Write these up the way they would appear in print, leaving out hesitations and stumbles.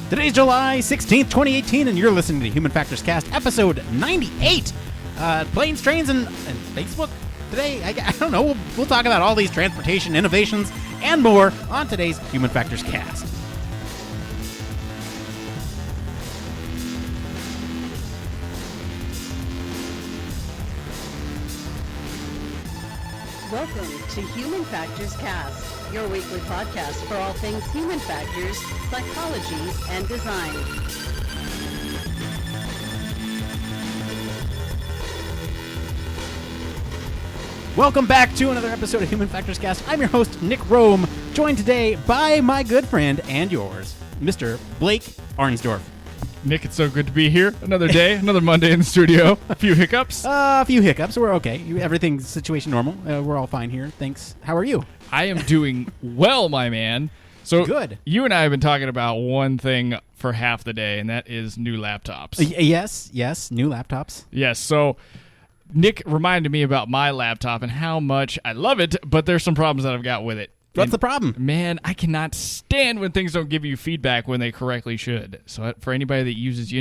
Today's July 16th, 2018, and you're listening to Human Factors Cast, episode 98. Planes, trains, and Facebook. Today, I don't know, we'll talk about all these transportation innovations and more on today's Human Factors Cast. Welcome to Human Factors Cast, your weekly podcast for all things human factors, psychology, and design. Welcome back to another episode of Human Factors Cast. I'm your host, Nick Roome, joined today by my good friend and yours, Mr. Blake Arnsdorff. Nick, it's so good to be here. Another day, another Monday in the studio. A few hiccups. We're okay. Everything's situation normal. We're all fine here. Thanks. How are you? I am doing well, my man. So good. You and I have been talking about one thing for half the day, and that is new laptops. Yes, new laptops. Yes, so Nick reminded me about my laptop and how much I love it, but there's some problems that I've got with it. What's the problem? Man, I cannot stand when things don't give you feedback when they correctly should. So for anybody that uses,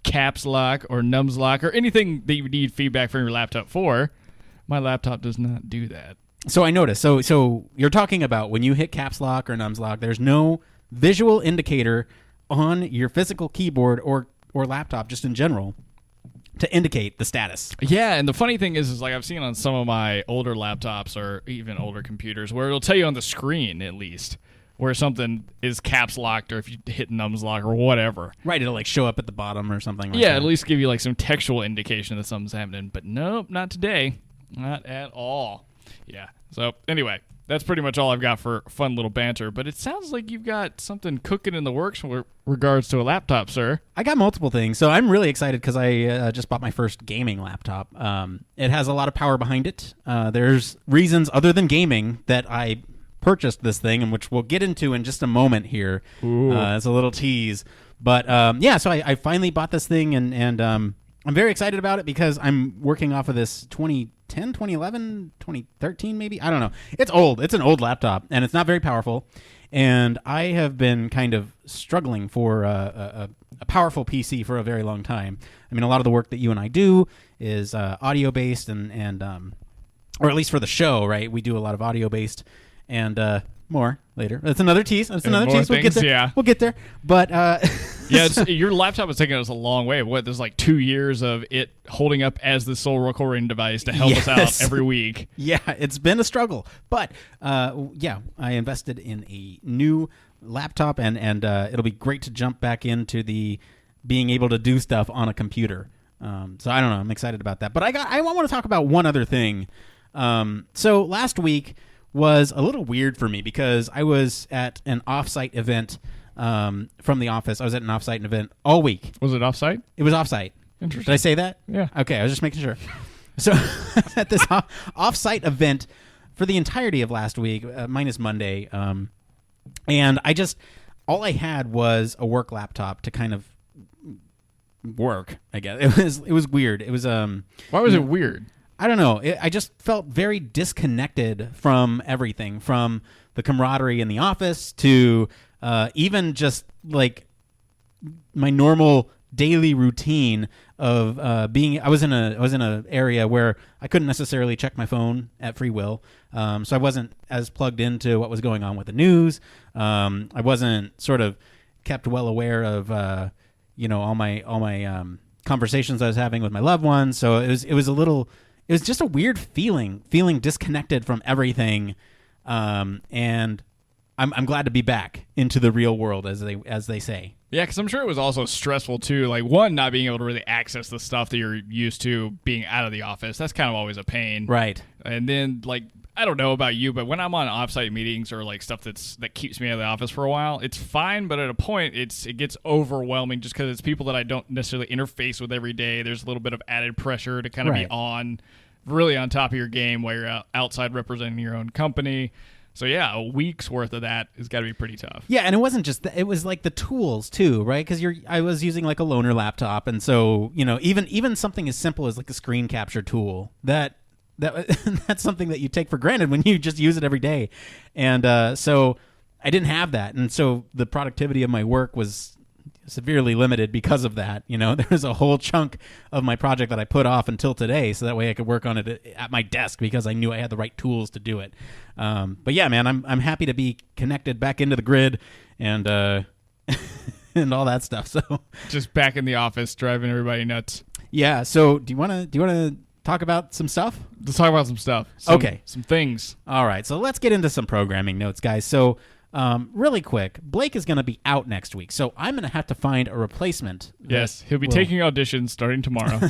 caps lock or nums lock or anything that you need feedback from your laptop for, my laptop does not do that. So I noticed. So you're talking about when you hit caps lock or nums lock, there's no visual indicator on your physical keyboard or laptop just in general to indicate the status. Yeah, and the funny thing is like I've seen on some of my older laptops or even older computers where it'll tell you on the screen at least where something is caps locked or if you hit nums lock or whatever. Right, it'll like show up at the bottom or something like that. Yeah, at least give you like some textual indication that something's happening. But nope, not today. Not at all. Yeah, so anyway, that's pretty much all I've got for fun little banter. But it sounds like you've got something cooking in the works with regards to a laptop, sir. I got multiple things. So I'm really excited because I just bought my first gaming laptop. It has a lot of power behind it. There's reasons other than gaming that I purchased this thing, and which we'll get into in just a moment here. It's a little tease. But so I finally bought this thing, and I'm very excited about it because I'm working off of this 2010, 2011, 2013 maybe? I don't know. It's old. It's an old laptop, and it's not very powerful. And I have been kind of struggling for a powerful PC for a very long time. I mean, a lot of the work that you and I do is audio-based, and or at least for the show, right? We do a lot of audio-based, and more later. That's another tease. We'll get there. Yeah. We'll get there. But your laptop is taking us a long way. There's like 2 years of it holding up as the sole recording device to help us out every week. Yeah, it's been a struggle. But I invested in a new laptop, and it'll be great to jump back into the being able to do stuff on a computer. So I don't know. I'm excited about that. But I want to talk about one other thing. So last week was a little weird for me because I was at an off-site event from the office. I was at an off-site event all week. Was it off-site? It was off-site. Interesting. Did I say that? Yeah. Okay, I was just making sure. So at this off-site event for the entirety of last week, minus Monday, and all I had was a work laptop to kind of work, I guess. It was weird. It was Why was it weird? I don't know. I just felt very disconnected from everything, from the camaraderie in the office to even just like my normal daily routine of being. I was in a area where I couldn't necessarily check my phone at free will, so I wasn't as plugged into what was going on with the news. I wasn't sort of kept well aware of all my conversations I was having with my loved ones. So it was just a weird feeling disconnected from everything, and I'm glad to be back into the real world, as they say. Yeah, because I'm sure it was also stressful too. Like one, not being able to really access the stuff that you're used to being out of the office. That's kind of always a pain, right? And then like I don't know about you, but when I'm on offsite meetings or like stuff that keeps me out of the office for a while, it's fine. But at a point, it gets overwhelming just because it's people that I don't necessarily interface with every day. There's a little bit of added pressure to kind of be really on top of your game while you're outside representing your own company. So yeah, a week's worth of that has got to be pretty tough. Yeah, and it wasn't just it was like the tools too, right? Because I was using like a loaner laptop, and so even something as simple as like a screen capture tool that's something that you take for granted when you just use it every day, and so I didn't have that, and so the productivity of my work was severely limited because of that. There was a whole chunk of my project that I put off until today, so that way I could work on it at my desk because I knew I had the right tools to do it. But yeah, man, I'm happy to be connected back into the grid and and all that stuff. So just back in the office, driving everybody nuts. Yeah. So do you want to talk about some stuff? Let's talk about some stuff. Okay. Some things. All right. So let's get into some programming notes, guys. So really quick, Blake is going to be out next week, so I'm going to have to find a replacement. Yes, he'll be taking auditions starting tomorrow.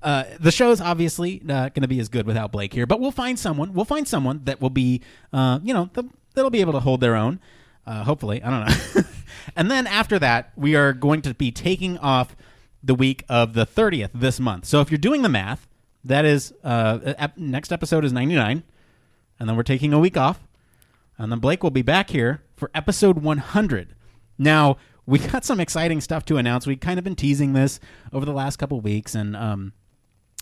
The show's obviously not going to be as good without Blake here, but we'll find someone. We'll find someone that will be, that'll be able to hold their own. Hopefully, I don't know. And then after that, we are going to be taking off the week of the 30th this month. So if you're doing the math, that is next episode is 99, and then we're taking a week off, and then Blake will be back here for episode 100. Now, we got some exciting stuff to announce. We've kind of been teasing this over the last couple of weeks, and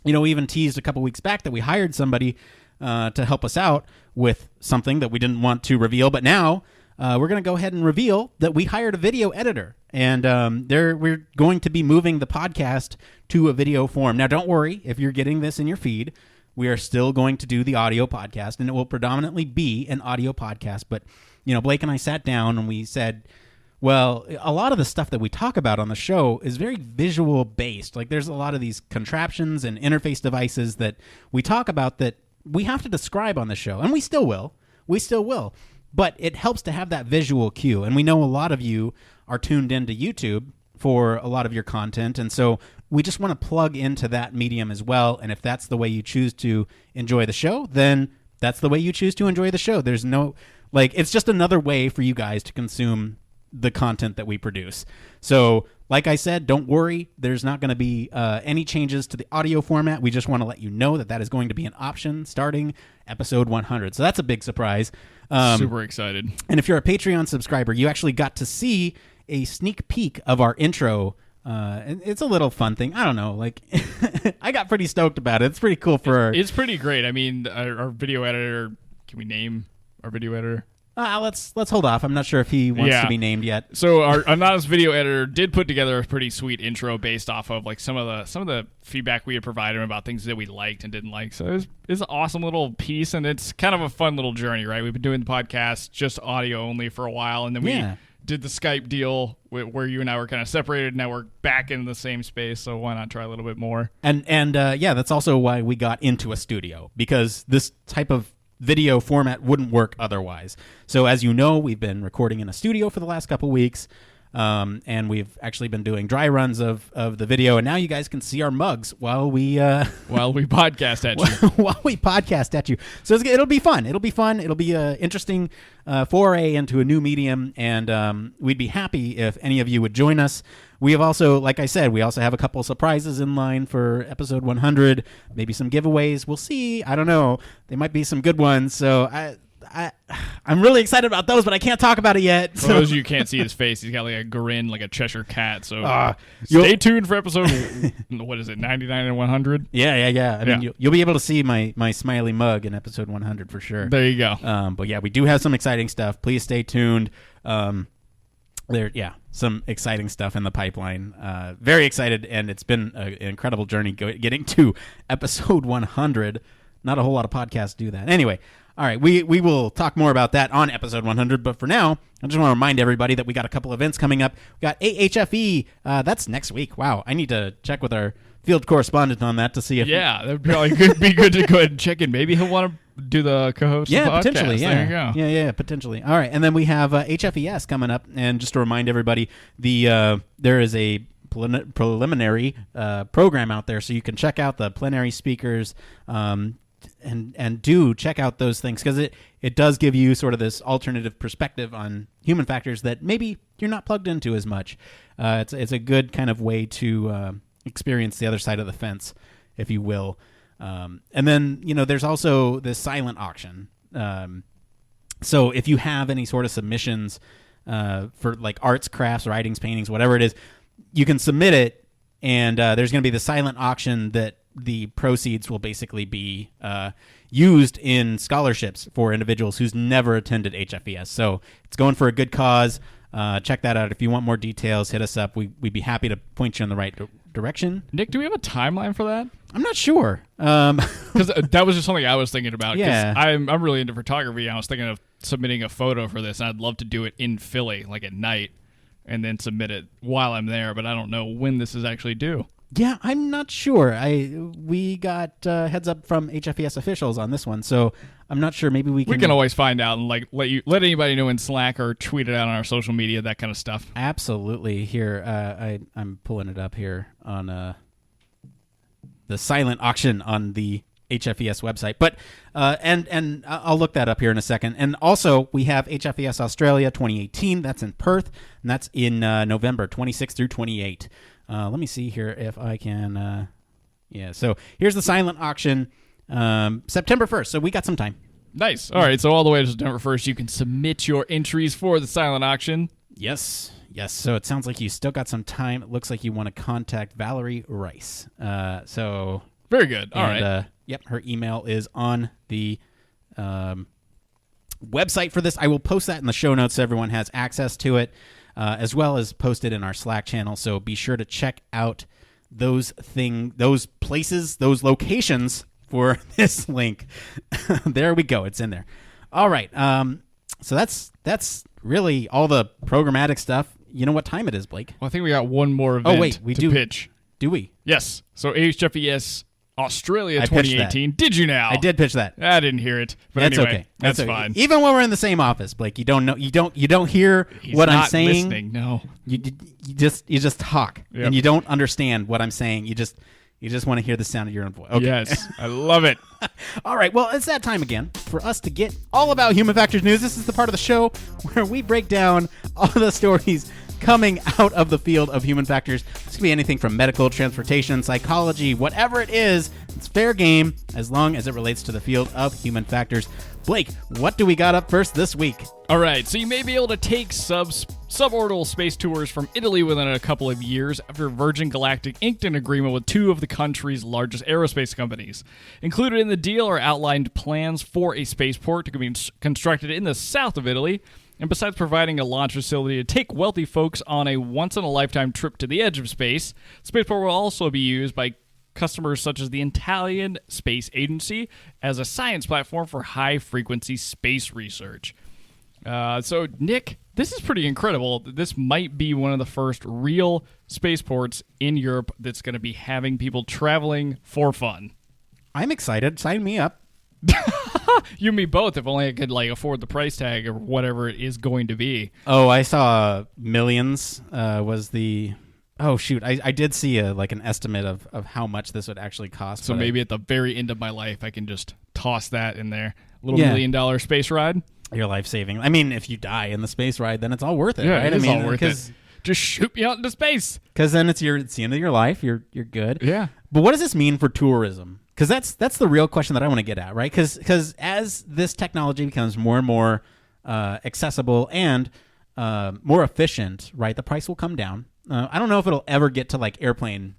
we even teased a couple weeks back that we hired somebody to help us out with something that we didn't want to reveal, but now we're going to go ahead and reveal that we hired a video editor, and we're going to be moving the podcast to a video form. Now, don't worry if you're getting this in your feed. We are still going to do the audio podcast, and it will predominantly be an audio podcast. But, Blake and I sat down and we said, well, a lot of the stuff that we talk about on the show is very visual based. Like there's a lot of these contraptions and interface devices that we talk about that we have to describe on the show, and we still will. But it helps to have that visual cue. And we know a lot of you are tuned into YouTube for a lot of your content. And so we just want to plug into that medium as well. And if that's the way you choose to enjoy the show, then that's the way you choose to enjoy the show. There's no, it's just another way for you guys to consume the content that we produce. So like I said, don't worry. There's not going to be any changes to the audio format. We just want to let you know that is going to be an option starting episode 100. So that's a big surprise. Super excited. And if you're a Patreon subscriber, you actually got to see a sneak peek of our intro. It's a little fun thing. I don't know. I got pretty stoked about it. It's pretty cool It's pretty great. I mean, our video editor, can we name our video editor? Let's hold off. I'm not sure if he wants to be named yet. So our anonymous video editor did put together a pretty sweet intro based off of some of the feedback we had provided him about things that we liked and didn't like. So it's an awesome little piece, and it's kind of a fun little journey, right? We've been doing the podcast just audio only for a while, and then we did the Skype deal where you and I were kind of separated. Now we're back in the same space, so why not try a little bit more? And that's also why we got into a studio, because this type of video format wouldn't work otherwise. So as you know, we've been recording in a studio for the last couple weeks, and we've actually been doing dry runs of the video, and now you guys can see our mugs while we podcast at you. While we podcast at you. So it'll be fun. It'll be an interesting foray into a new medium, and we'd be happy if any of you would join us. We have also, like I said, we also have a couple of surprises in line for episode 100, maybe some giveaways. We'll see. I don't know. There might be some good ones. So I'm really excited about those, but I can't talk about it yet. For those of you who can't see his face, he's got a grin like a Cheshire cat. So stay tuned for episode, 99 and 100? Yeah. I mean, you'll be able to see my smiley mug in episode 100 for sure. There you go. But yeah, we do have some exciting stuff. Please stay tuned. Some exciting stuff in the pipeline. Very excited, and it's been an incredible journey getting to episode 100. Not a whole lot of podcasts do that. Anyway, all right, we will talk more about that on episode 100, but for now, I just want to remind everybody that we got a couple events coming up. We got AHFE, that's next week. Wow, I need to check with our field correspondent on that to see if... Yeah, that would probably be good to go ahead and check in. Maybe he'll want to do the co-host of the podcast. Potentially. Yeah. There you go. Yeah, potentially. All right, and then we have HFES coming up, and just to remind everybody, there is a preliminary program out there, so you can check out the plenary speakers, and do check out those things, because it does give you sort of this alternative perspective on human factors that maybe you're not plugged into as much. It's a good kind of way to experience the other side of the fence, if you will. And then, there's also this silent auction. So if you have any sort of submissions for arts, crafts, writings, paintings, whatever it is, you can submit it, and there's going to be the silent auction that the proceeds will basically be used in scholarships for individuals who's never attended HFES. So it's going for a good cause. Check that out. If you want more details, hit us up. We'd be happy to point you in the right direction. Nick, do we have a timeline for that? I'm not sure. Because that was just something I was thinking about. 'Cause Yeah. I'm really into photography. I was thinking of submitting a photo for this, and I'd love to do it in Philly, like at night, and then submit it while I'm there. But I don't know when this is actually due. Yeah, I'm not sure. We got heads up from HFES officials on this one, so I'm not sure. Maybe we can always find out and like let anybody know in Slack or tweet it out on our social media, that kind of stuff. Absolutely. Here, I'm pulling it up here on the silent auction on the HFES website. But and I'll look that up here in a second. And also, we have HFES Australia 2018. That's in Perth, and that's in November 26 through 28. Let me see here if I can. So here's the silent auction, September 1st. So we got some time. Nice. All right. So all the way to September 1st, you can submit your entries for the silent auction. Yes. So it sounds like you still got some time. It looks like you want to contact Valerie Rice. So very good. All right. Yep. Her email is on the website for this. I will post that in the show notes so everyone has access to it. As well as posted in our Slack channel. So be sure to check out those places, those locations for this link. There we go. It's in there. All right. So that's really all the programmatic stuff. You know what time it is, Blake? Well, I think we got one more event to pitch. Do we? Yes. So HFES Australia 2018. Did you now? I did pitch that. I didn't hear it, but that's anyway, okay. That's okay. fine. Even when we're in the same office, Blake, you don't know, you don't hear what I'm saying. Listening, no. You just talk, and you don't understand what I'm saying. You just want to hear the sound of your own voice. Okay. Yes, I love it. All right, well, it's that time again for us to get all about human factors news. This is the part of the show where we break down all the stories coming out of the field of human factors. This could be anything from medical, transportation, psychology, whatever it is. It's fair game as long as it relates to the field of human factors. Blake, what do we got up first this week? All right, so you may be able to take suborbital space tours from Italy within a couple of years after Virgin Galactic inked an agreement with two of the country's largest aerospace companies. Included in the deal are outlined plans for a spaceport to be constructed in the south of Italy. And besides providing a launch facility to take wealthy folks on a once-in-a-lifetime trip to the edge of space, the spaceport will also be used by customers such as the Italian Space Agency as a science platform for high-frequency space research. So, Nick, this is pretty incredible. This might be one of the first real spaceports in Europe that's going to be having people traveling for fun. I'm excited. Sign me up. You and me both, if only I could afford the price tag or whatever it is going to be. Oh, I saw millions was the... Oh, shoot. I did see an estimate of how much this would actually cost. So maybe at the very end of my life, I can just toss that in there. $1 million space ride. Your life-saving. I mean, if you die in the space ride, then it's all worth it, yeah, right? It is all worth it. Just shoot me out into space. Because then it's the end of your life. You're good. Yeah. But what does this mean for tourism? Because that's the real question that I want to get at, right? Because as this technology becomes more and more accessible and more efficient, right, the price will come down. I don't know if it'll ever get to airplane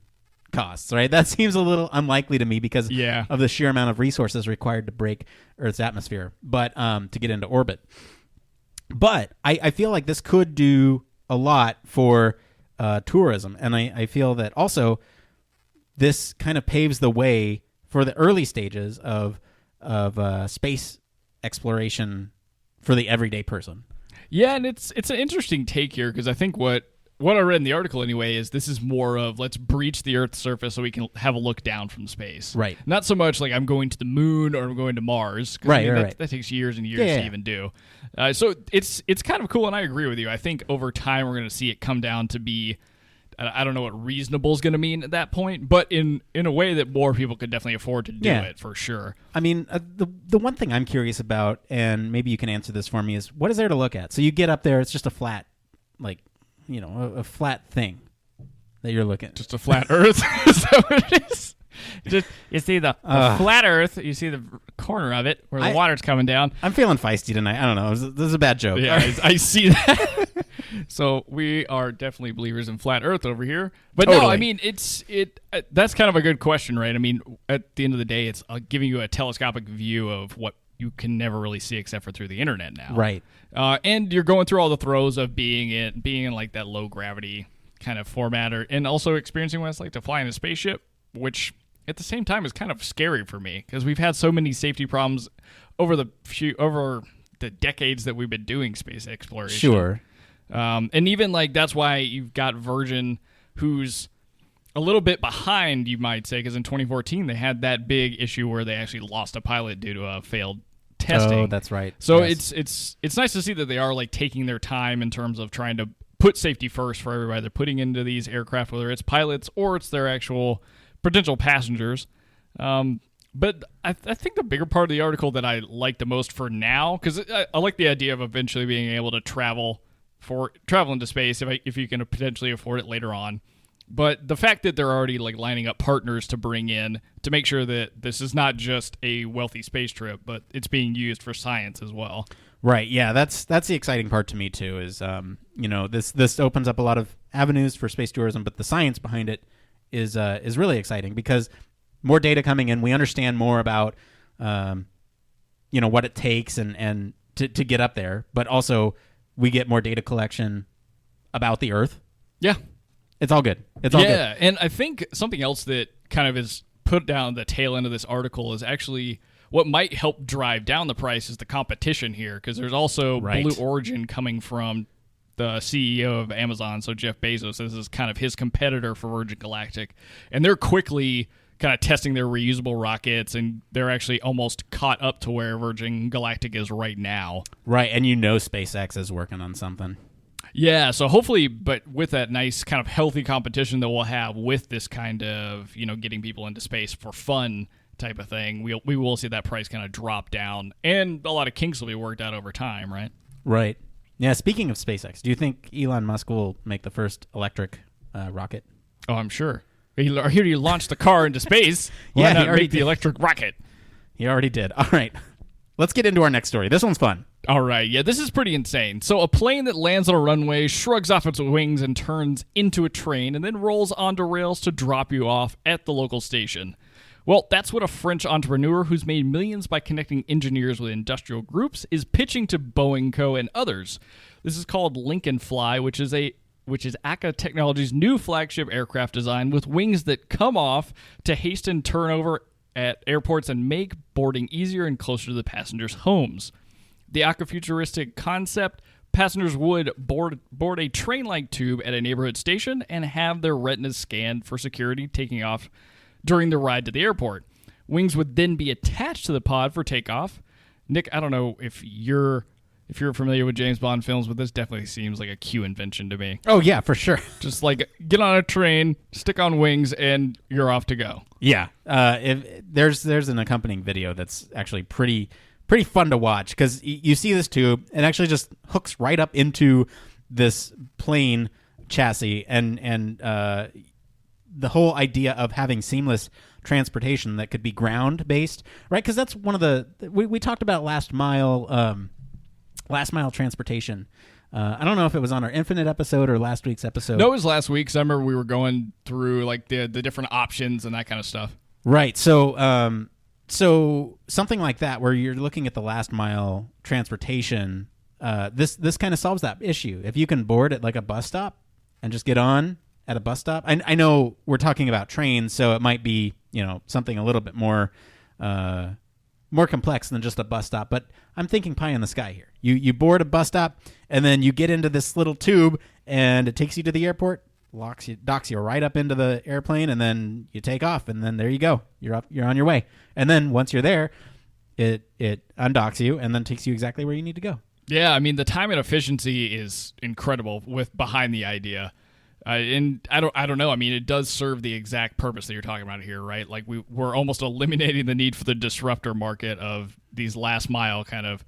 costs, right? That seems a little unlikely to me because of the sheer amount of resources required to break Earth's atmosphere, but to get into orbit. But I feel like this could do a lot for tourism, and I feel that also this kind of paves the way for the early stages of space exploration for the everyday person. Yeah, and it's an interesting take here because I think what I read in the article anyway is this is more of let's breach the Earth's surface so we can have a look down from space. Right. Not so much like I'm going to the moon or I'm going to Mars. Right. That takes years and years to even do. So it's kind of cool, and I agree with you. I think over time we're going to see it come down to be, I don't know what reasonable is going to mean at that point, but in a way that more people could definitely afford to do it for sure. I mean, the one thing I'm curious about, and maybe you can answer this for me, is what is there to look at? So you get up there, it's just a flat, a flat thing that you're looking at. Just a flat Earth? Is that what it is? You see the flat Earth, you see the corner of it where the water's coming down. I'm feeling feisty tonight. I don't know. This is a bad joke. Yeah, I see that. So we are definitely believers in flat Earth over here. But totally. No, I mean, that's kind of a good question, right? I mean, at the end of the day, it's giving you a telescopic view of what you can never really see except for through the internet now. Right. And you're going through all the throes of being in like that low gravity kind of format, and also experiencing what it's like to fly in a spaceship, which at the same time is kind of scary for me because we've had so many safety problems over the decades that we've been doing space exploration. Sure. And even like that's why you've got Virgin, who's a little bit behind, you might say, because in 2014 they had that big issue where they actually lost a pilot due to a failed testing. Oh, that's right. So Yes. it's nice to see that they are like taking their time in terms of trying to put safety first for everybody. They're putting into these aircraft, whether it's pilots or it's their actual potential passengers. But I think the bigger part of the article that I like the most for now, because I like the idea of eventually being able to travel into space if you can potentially afford it later on. But the fact that they're already like lining up partners to bring in to make sure that this is not just a wealthy space trip, but it's being used for science as well. Right. Yeah, that's the exciting part to me too. Is this opens up a lot of avenues for space tourism, but the science behind it is really exciting because more data coming in. We understand more about what it takes and to get up there, but also we get more data collection about the Earth. Yeah. It's all good. It's all good. Yeah, and I think something else that kind of is put down the tail end of this article is actually what might help drive down the price is the competition here, because there's also Right. Blue Origin coming from the CEO of Amazon, so Jeff Bezos. This is kind of his competitor for Virgin Galactic, and they're quickly kind of testing their reusable rockets, and they're actually almost caught up to where Virgin Galactic is right now. Right, and SpaceX is working on something. Yeah, so hopefully, but with that nice kind of healthy competition that we'll have with this kind of, getting people into space for fun type of thing, we will see that price kind of drop down, and a lot of kinks will be worked out over time, right? Right. Yeah, speaking of SpaceX, do you think Elon Musk will make the first electric rocket? Oh, I'm sure. He launched the car into space. Why Yeah, he not already make the did. electric rocket? He already did. All right. Let's get into our next story. This one's fun. All right, yeah, this is pretty insane. So a plane that lands on a runway, shrugs off its wings, and turns into a train, and then rolls onto rails to drop you off at the local station. Well, that's what a French entrepreneur who's made millions by connecting engineers with industrial groups is pitching to Boeing Co. and others. This is called Lincoln Fly, which is ACA Technologies' new flagship aircraft design with wings that come off to hasten turnover at airports and make boarding easier and closer to the passengers' homes. The ACA futuristic concept, passengers would board a train-like tube at a neighborhood station and have their retinas scanned for security taking off during the ride to the airport. Wings would then be attached to the pod for takeoff. Nick, I don't know if you're familiar with James Bond films, but this definitely seems like a Q invention to me. Oh, yeah, for sure. Just like get on a train, stick on wings, and you're off to go. Yeah. If there's an accompanying video that's actually pretty fun to watch because you see this tube, it actually just hooks right up into this plane chassis, and the whole idea of having seamless transportation that could be ground based, right? Because that's one of we talked about last mile transportation. I don't know if it was on our Infinite episode or last week's episode. No, it was last week. 'Cause I remember we were going through like the different options and that kind of stuff. Right. So something like that, where you're looking at the last mile transportation, this kind of solves that issue. If you can board at like a bus stop and just get on at a bus stop. I know we're talking about trains, so it might be something a little bit more complex than just a bus stop. But I'm thinking pie in the sky here. You board a bus stop and then you get into this little tube and it takes you to the airport. Docks you right up into the airplane, and then you take off, and then there you go. You're on your way. And then once you're there, it undocks you and then takes you exactly where you need to go. Yeah, I mean the time and efficiency is incredible behind the idea. And I don't know. I mean, it does serve the exact purpose that you're talking about here, right? Like we're almost eliminating the need for the disruptor market of these last mile kind of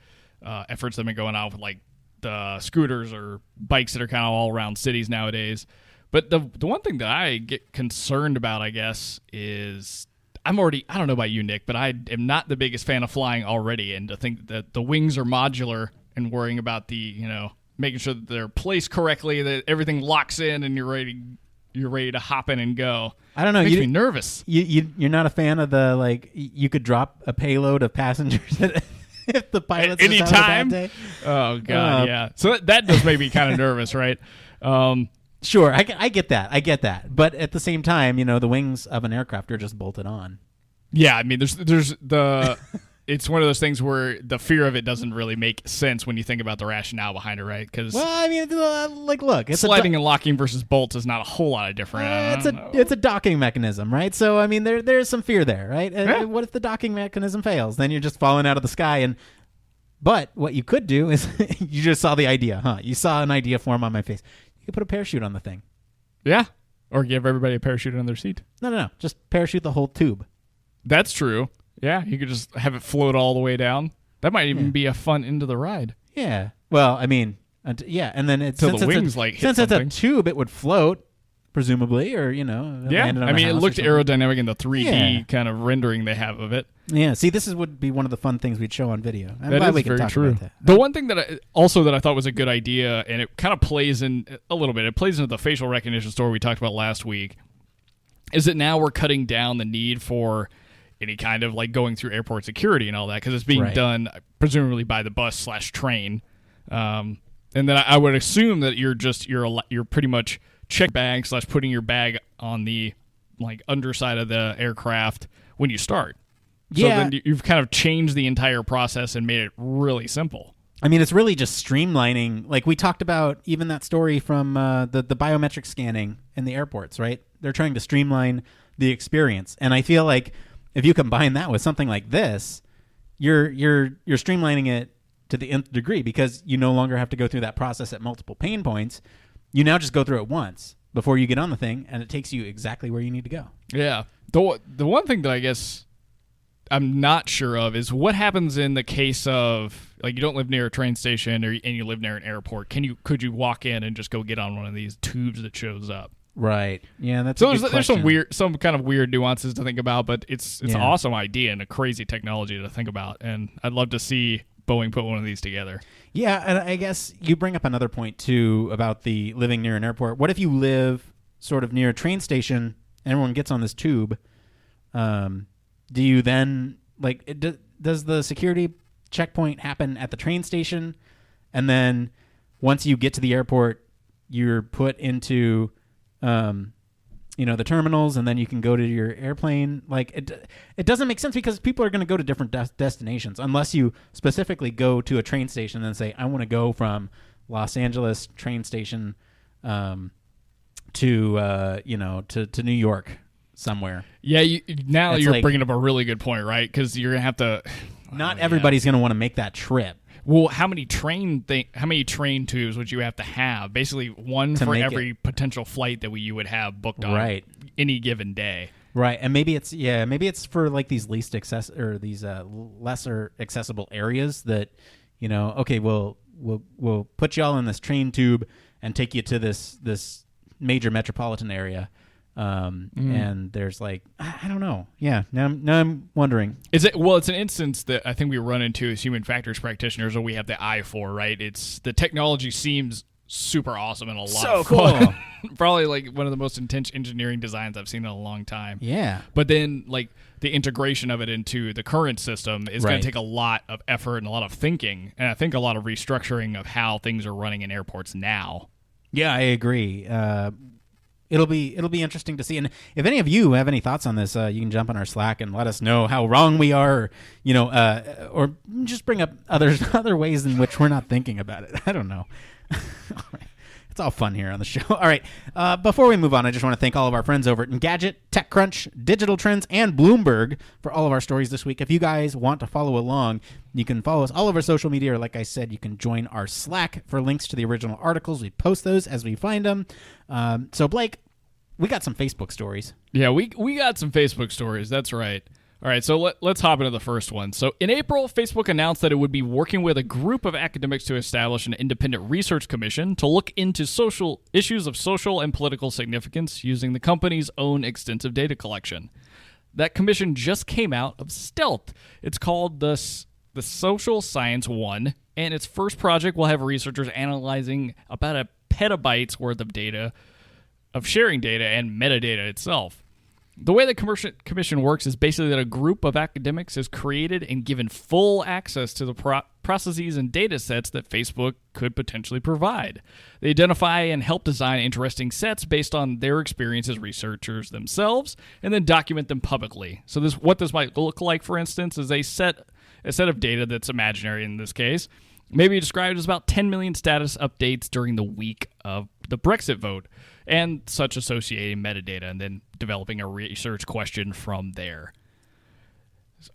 efforts that have been going on with like the scooters or bikes that are kind of all around cities nowadays. But the one thing that I get concerned about, I guess, is I don't know about you, Nick, but I am not the biggest fan of flying already. And to think that the wings are modular and worrying about making sure that they're placed correctly, that everything locks in and you're ready to hop in and go. I don't know. Makes me nervous. You're not a fan of the, like, you could drop a payload of passengers if the pilot's just having a bad day. Oh god, yeah. So that does make me kind of nervous, right? Sure, I get that. But at the same time, the wings of an aircraft are just bolted on. Yeah, I mean, there's the. It's one of those things where the fear of it doesn't really make sense when you think about the rationale behind it, right? Because look, it's sliding and locking versus bolts is not a whole lot of different. It's a docking mechanism, right? So I mean, there's some fear there, right? Yeah. What if the docking mechanism fails? Then you're just falling out of the sky. But what you could do is you just saw the idea, huh? You saw an idea form on my face. You could put a parachute on the thing. Yeah, or give everybody a parachute on their seat. No, just parachute the whole tube. That's true. Yeah, you could just have it float all the way down. That might even be a fun end of the ride. Yeah. Well, I mean, yeah, and then Till the wings hit since something. it's a tube, it would float, presumably, or Yeah, land on I mean, a it house looked or something. aerodynamic in the 3D kind of rendering they have of it. Yeah. See, this would be one of the fun things we'd show on video. I'm That glad is we can very talk true. about that. The one thing that I thought was a good idea, and it kind of plays in a little bit. It plays into the facial recognition story we talked about last week. Is that now we're cutting down the need for any kind of like going through airport security and all that because it's being done presumably by the bus/train, and then I would assume that you're pretty much check bag / putting your bag on the like underside of the aircraft when you start. So then you've kind of changed the entire process and made it really simple. I mean, it's really just streamlining. Like we talked about, even that story from the biometric scanning in the airports, right? They're trying to streamline the experience, and I feel like if you combine that with something like this, you're streamlining it to the nth degree because you no longer have to go through that process at multiple pain points. You now just go through it once before you get on the thing, and it takes you exactly where you need to go. Yeah. The one thing that I guess I'm not sure of is what happens in the case of like you don't live near a train station and you live near an airport. Could you walk in and just go get on one of these tubes that shows up? Right. Yeah, that's so a good there's question. some kind of weird nuances to think about, but it's an awesome idea and a crazy technology to think about, and I'd love to see Boeing put one of these together. Yeah, and I guess you bring up another point too about the living near an airport. What if you live sort of near a train station and everyone gets on this tube? Do you then does the security checkpoint happen at the train station, and then once you get to the airport, you're put into the terminals, and then you can go to your airplane? Like it doesn't make sense because people are going to go to different destinations unless you specifically go to a train station and say, I want to go from Los Angeles train station to New York somewhere. Yeah, you're like, bringing up a really good point, right? Because you're gonna have to. Not everybody's going to want to make that trip. Well, how many train tubes would you have to have? Basically, one for every potential flight that you would have booked on any given day. Right, and maybe it's for like these least these lesser accessible areas that we'll put y'all in this train tube and take you to this major metropolitan area. And there's like, I don't know. Yeah. Now I'm wondering. Is it? Well, it's an instance that I think we run into as human factors practitioners, or we have the eye for, right? It's the technology seems super awesome and a lot of fun. Cool. Probably like one of the most intense engineering designs I've seen in a long time. Yeah. But then like the integration of it into the current system is going to take a lot of effort and a lot of thinking, and I think a lot of restructuring of how things are running in airports now. Yeah, I agree. It'll be interesting to see. And if any of you have any thoughts on this, you can jump on our Slack and let us know how wrong we are, or just bring up other ways in which we're not thinking about it. I don't know. All right. It's all fun here on the show. All right. Before we move on, I just want to thank all of our friends over at Engadget, TechCrunch, Digital Trends, and Bloomberg for all of our stories this week. If you guys want to follow along, you can follow us all over social media, or like I said, you can join our Slack for links to the original articles. We post those as we find them. So, Blake, we got some Facebook stories. Yeah, we got some Facebook stories. That's right. All right, so let's hop into the first one. So in April, Facebook announced that it would be working with a group of academics to establish an independent research commission to look into social issues of social and political significance using the company's own extensive data collection. That commission just came out of stealth. It's called the Social Science One, and its first project will have researchers analyzing about a petabyte's worth of data, of sharing data and metadata itself. The way the commission works is basically that a group of academics is created and given full access to the processes and data sets that Facebook could potentially provide. They identify and help design interesting sets based on their experience as researchers themselves, and then document them publicly. So what this might look like, for instance, is a set of data that's imaginary in this case, maybe described as about 10 million status updates during the week of the Brexit vote, and such associating metadata, and then developing a research question from there.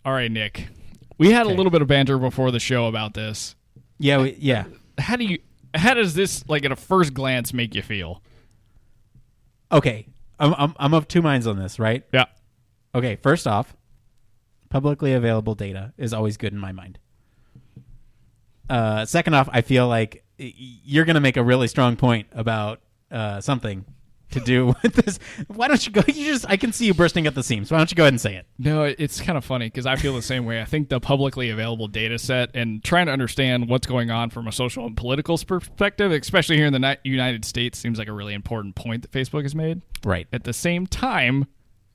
All right, Nick. We had a little bit of banter before the show about this. Yeah. How does this, like, at a first glance, make you feel? Okay. I'm of two minds on this, right? Yeah. Okay, first off, publicly available data is always good in my mind. Second off, I feel like you're going to make a really strong point about something to do with this. Why don't you go? I can see you bursting at the seams. Why don't you go ahead and say it? No, it's kind of funny because I feel the same way. I think the publicly available data set and trying to understand what's going on from a social and political perspective, especially here in the United States, seems like a really important point that Facebook has made. Right. At the same time,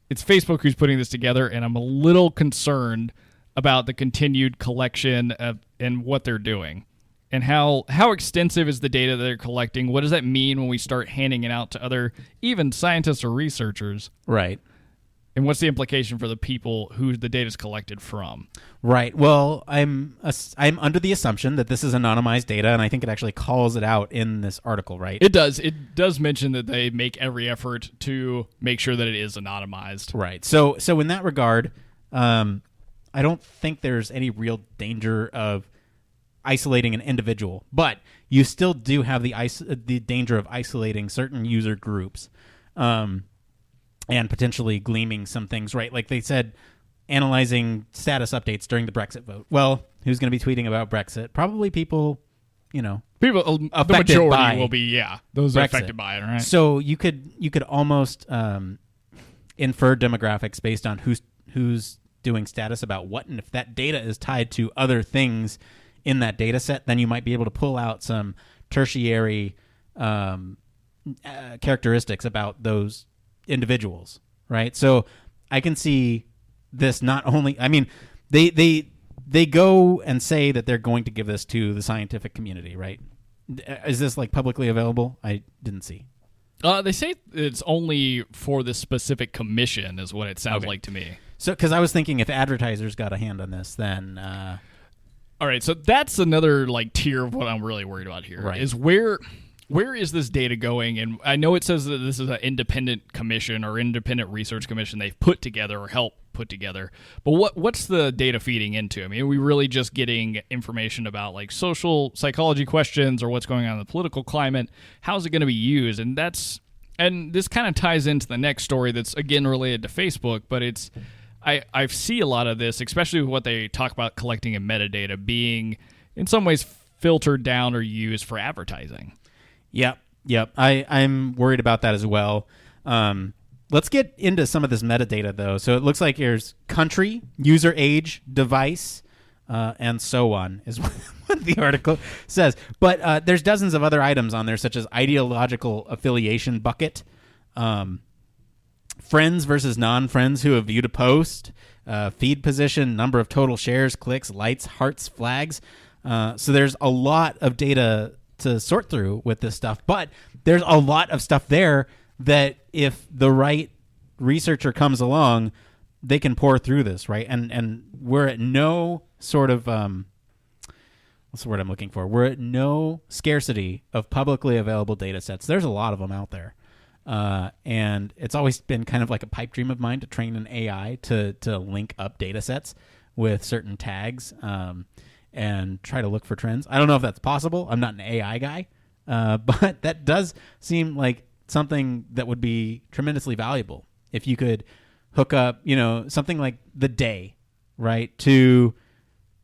it's Facebook who's putting this together, and I'm a little concerned about the continued collection of and what they're doing. And how extensive is the data that they're collecting? What does that mean when we start handing it out to other, even scientists or researchers? Right. And what's the implication for the people who the data is collected from? Right. Well, I'm under the assumption that this is anonymized data, and I think it actually calls it out in this article, right? It does. It does mention that they make every effort to make sure that it is anonymized. Right. So in that regard, I don't think there's any real danger of isolating an individual, but you still do have the danger of isolating certain user groups, and potentially gleaming some things, right? Like they said, analyzing status updates during the Brexit vote. Well, who's going to be tweeting about Brexit? Probably people, the affected majority by will be, those Brexit. affected by it, right? So you could almost infer demographics based on who's doing status about what, and if that data is tied to other things in that data set, then you might be able to pull out some tertiary characteristics about those individuals, right? So I can see this not only, I mean, they go and say that they're going to give this to the scientific community, right? Is this like publicly available? I didn't see. They say it's only for this specific commission is what it sounds like to me. So, because I was thinking if advertisers got a hand on this, then... All right, so that's another like tier of what I'm really worried about here. Right. Is where is this data going? And I know it says that this is an independent commission or independent research commission they've put together or helped put together. But what's the data feeding into? I mean, are we really just getting information about like social psychology questions or what's going on in the political climate? How's it going to be used? And this kind of ties into the next story that's again related to Facebook, but it's I see a lot of this, especially with what they talk about collecting in metadata being in some ways filtered down or used for advertising. Yep. I'm worried about that as well. Let's get into some of this metadata, though. So it looks like there's country, user age, device, and so on, is what the article says. But there's dozens of other items on there, such as ideological affiliation bucket, friends versus non-friends who have viewed a post, feed position, number of total shares, clicks, likes, hearts, flags. So there's a lot of data to sort through with this stuff, but there's a lot of stuff there that if the right researcher comes along, they can pour through this, right? And we're at no sort of what's the word I'm looking for? We're at no scarcity of publicly available data sets. There's a lot of them out there. And it's always been kind of like a pipe dream of mine to train an AI to link up data sets with certain tags and try to look for trends. I don't know if that's possible. I'm not an AI guy, but that does seem like something that would be tremendously valuable if you could hook up, something like the day, right, to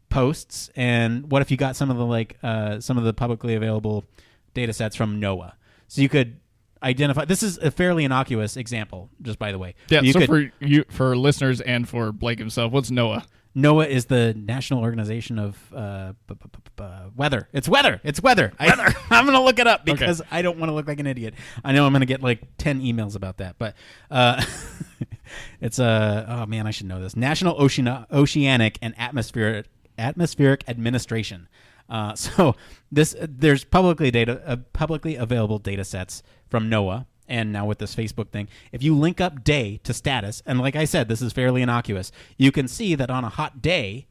posts. And what if you got some of the publicly available data sets from NOAA? So you could identify. This is a fairly innocuous example, just by the way. Yeah. For listeners and for Blake himself, what's NOAA? NOAA is the National Organization of Weather. It's weather. I'm going to look it up because I don't want to look like an idiot. I know I'm going to get like 10 emails about that, but It's oh man, I should know this. National Oceanic and Atmospheric Administration. So there's publicly available data sets from NOAA, and now with this Facebook thing, if you link up day to status, and like I said, this is fairly innocuous, you can see that on a hot day,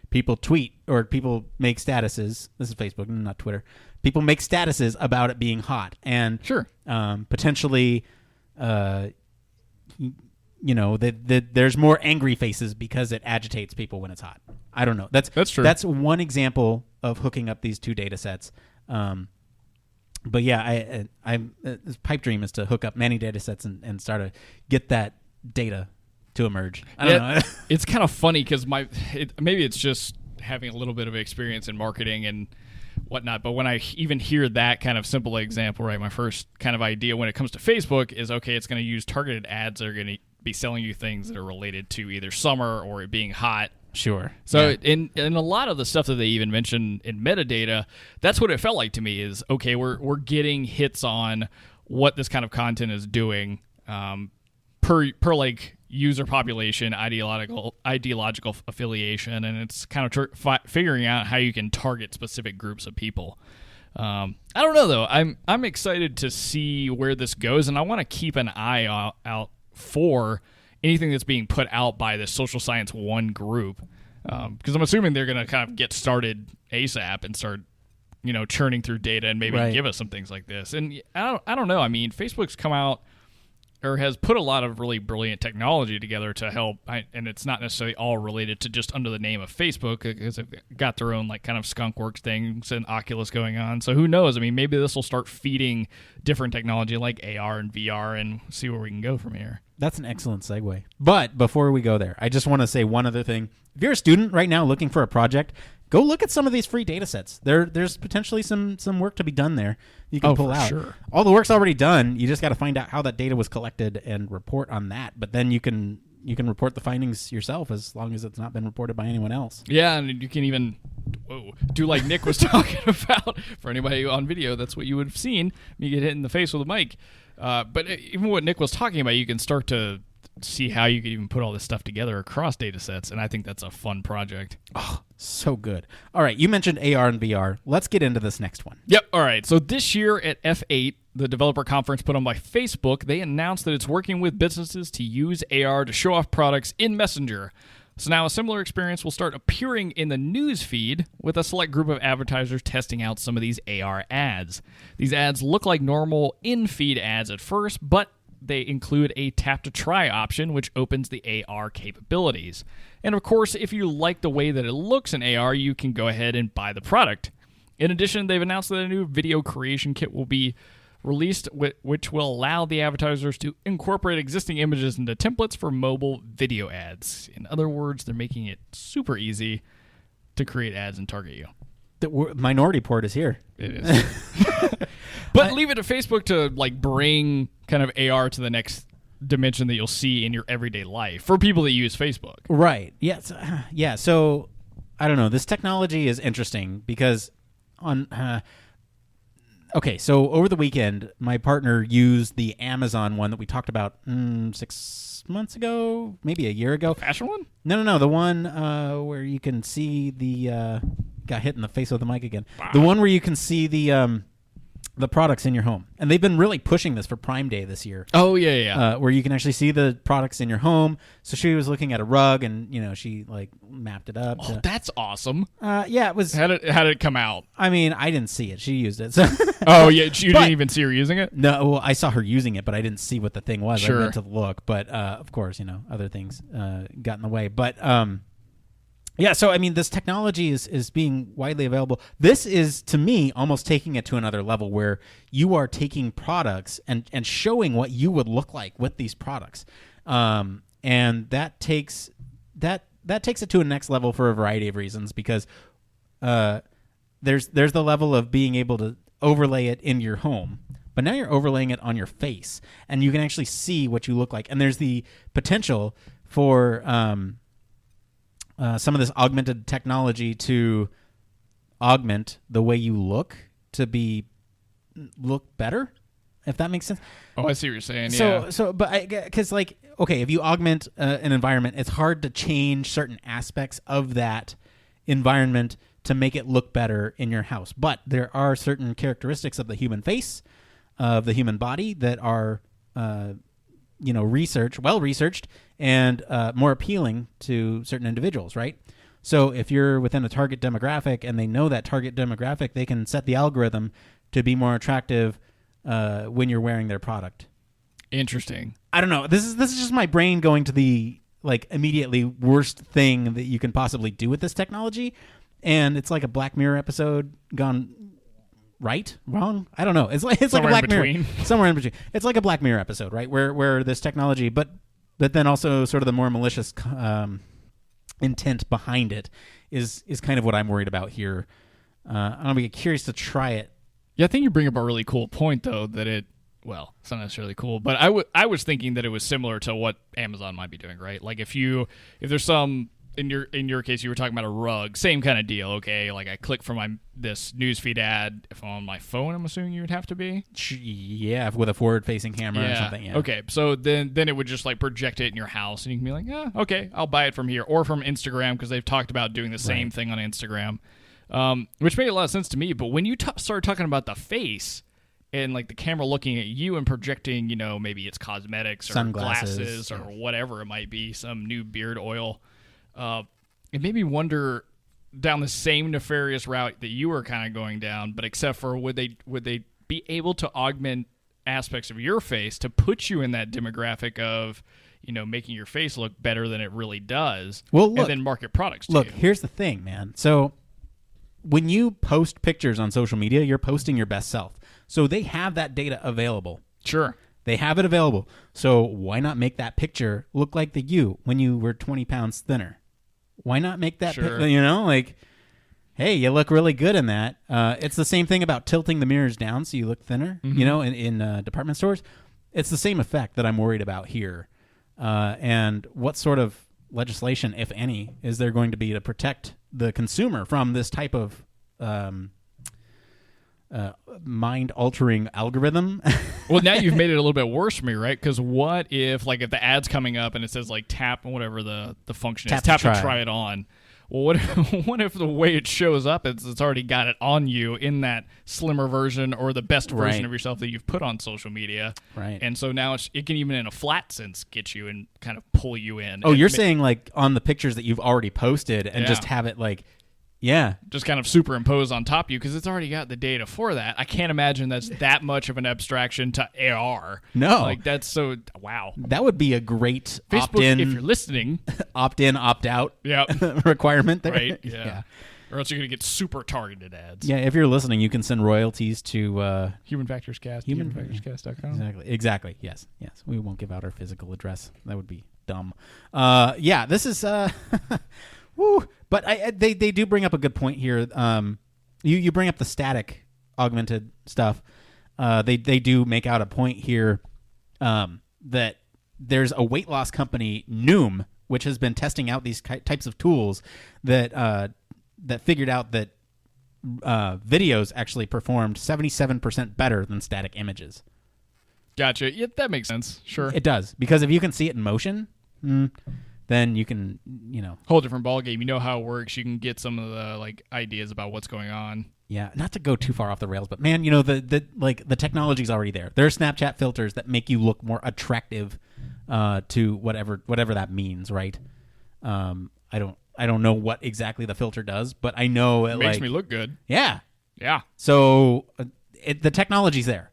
people tweet or people make statuses. This is Facebook, not Twitter. People make statuses about it being hot, and Sure. Potentially, there's more angry faces because it agitates people when it's hot. I don't know. That's true. That's one example of hooking up these two data sets. But yeah, this pipe dream is to hook up many data sets and start to get that data to emerge. I don't know. It's kind of funny because maybe it's just having a little bit of experience in marketing and whatnot, but when I even hear that kind of simple example, right, my first kind of idea when it comes to Facebook is, okay, it's going to use targeted ads that are going to be selling you things that are related to either summer or it being hot. Sure. So in a lot of the stuff that they even mention in metadata, that's what it felt like to me is, okay, we're getting hits on what this kind of content is doing per like user population, ideological affiliation, and it's kind of figuring out how you can target specific groups of people. I don't know though. I'm excited to see where this goes, and I want to keep an eye out for anything that's being put out by the Social Science One group, because I'm assuming they're going to kind of get started ASAP and start, churning through data and maybe give us some things like this. And I don't know. I mean, Facebook's come out or has put a lot of really brilliant technology together to help, and it's not necessarily all related to just under the name of Facebook, because they've got their own like kind of skunkworks things and Oculus going on. So who knows? I mean, maybe this will start feeding different technology like AR and VR and see where we can go from here. That's an excellent segue. But before we go there, I just want to say one other thing. If you're a student right now looking for a project, go look at some of these free data sets. There's potentially some work to be done there. You can pull out. Sure. All the work's already done. You just got to find out how that data was collected and report on that. But then you can report the findings yourself as long as it's not been reported by anyone else. Yeah, and you can even do like Nick was talking about. For anybody on video, that's what you would have seen. You get hit in the face with a mic. But even what Nick was talking about, you can start to see how you could even put all this stuff together across data sets, and I think that's a fun project. Oh, so good. All right, you mentioned AR and VR. Let's get into this next one. Yep, all right. So this year at F8, the developer conference put on by Facebook, they announced that it's working with businesses to use AR to show off products in Messenger. So now a similar experience will start appearing in the news feed with a select group of advertisers testing out some of these AR ads. These ads look like normal in-feed ads at first, but they include a tap-to-try option, which opens the AR capabilities. And of course, if you like the way that it looks in AR, you can go ahead and buy the product. In addition, they've announced that a new video creation kit will be released, which will allow the advertisers to incorporate existing images into templates for mobile video ads. In other words, they're making it super easy to create ads and target you. The Minority Report is here. It is. But leave it to Facebook to like bring kind of AR to the next dimension that you'll see in your everyday life for people that use Facebook. Right. Yes. Yeah. So I don't know. This technology is interesting because okay, so over the weekend, my partner used the Amazon one that we talked about 6 months ago, maybe a year ago. Fashion one? No. The one where you can see the got hit in the face with the mic again. Wow. The one where you can see the products in your home. And they've been really pushing this for Prime Day this year. Oh, yeah. Where you can actually see the products in your home. So she was looking at a rug and, she like mapped it up. Oh, that's awesome. Yeah, it was. How did it come out? I mean, I didn't see it. She used it. So oh, yeah. You didn't even see her using it? No, well, I saw her using it, but I didn't see what the thing was. Sure. I meant to look. But, of course, other things got in the way. But, yeah, so, I mean, this technology is being widely available. This is, to me, almost taking it to another level where you are taking products and showing what you would look like with these products. And that takes it to a next level for a variety of reasons because there's the level of being able to overlay it in your home. But now you're overlaying it on your face, and you can actually see what you look like. And there's the potential for some of this augmented technology to augment the way you look better. if that makes sense. Oh, I see what you're saying. But because like, okay, if you augment an environment, it's hard to change certain aspects of that environment to make it look better in your house. But there are certain characteristics of the human face, of the human body that are, well researched and more appealing to certain individuals, right? So if you're within a target demographic and they know that target demographic, they can set the algorithm to be more attractive when you're wearing their product. Interesting. I don't know. This is just my brain going to the like immediately worst thing that you can possibly do with this technology, and it's like a Black Mirror episode gone right, wrong. I don't know. It's like a Black Mirror, somewhere in between. It's like a Black Mirror episode, right? Where this technology, but then also sort of the more malicious intent behind it is kind of what I'm worried about here. I'll be curious to try it. Yeah, I think you bring up a really cool point, though, that it's not necessarily cool, but I was thinking that it was similar to what Amazon might be doing, right? Like if there's some, in your case, you were talking about a rug, same kind of deal, okay? Like I click from this newsfeed ad, if I'm on my phone, I'm assuming you would have to be? Yeah, with a forward-facing camera or something, yeah. Okay, so then it would just like project it in your house, and you can be like, yeah, okay, I'll buy it from here, or from Instagram, because they've talked about doing the same thing on Instagram. Which made a lot of sense to me, but when you start talking about the face and like the camera looking at you and projecting, maybe it's cosmetics or sunglasses, glasses or whatever it might be, some new beard oil, it made me wonder down the same nefarious route that you were kind of going down, but except for would they be able to augment aspects of your face to put you in that demographic of making your face look better than it really does, and then market products to you. Here's the thing, man. So when you post pictures on social media, you're posting your best self. So they have that data available. Sure. They have it available. So why not make that picture look like the you when you were 20 pounds thinner? Why not make that sure. hey, you look really good in that. It's the same thing about tilting the mirrors down so you look thinner, in department stores. It's the same effect that I'm worried about here. And what sort of legislation, if any, is there going to be to protect the consumer from this type of mind-altering algorithm? Well, now you've made it a little bit worse for me, right? Because what if the ad's coming up and it says tap, whatever the function is, tap to try it on. Well, what if the way it shows up is it's already got it on you in that slimmer version or the best version of yourself that you've put on social media? Right. And so now it can even in a flat sense get you and kind of pull you in. Oh, you're saying on the pictures that you've already posted and just have it just kind of superimpose on top of you because it's already got the data for that. I can't imagine that's that much of an abstraction to AR. No. That's so, wow. That would be a great Facebook, opt-in, if you're listening. Opt-in, opt-out requirement there. Right, yeah. Or else you're going to get super targeted ads. Yeah, if you're listening, you can send royalties to... Human Factors Cast, humanfactorscast.com. Exactly, yes. We won't give out our physical address. That would be dumb. This is... Woo. But they do bring up a good point here. You bring up the static augmented stuff. They do make out a point here that there's a weight loss company, Noom, which has been testing out these types of tools that figured out that videos actually performed 77% better than static images. Gotcha. Yeah, that makes sense. Sure. It does, because if you can see it in motion... then you can, whole different ballgame. You know how it works. You can get some of the ideas about what's going on. Yeah, not to go too far off the rails, but man, the technology's already there. There are Snapchat filters that make you look more attractive to whatever that means, right? I don't know what exactly the filter does, but I know it makes me look good. Yeah. Yeah. So the technology's there,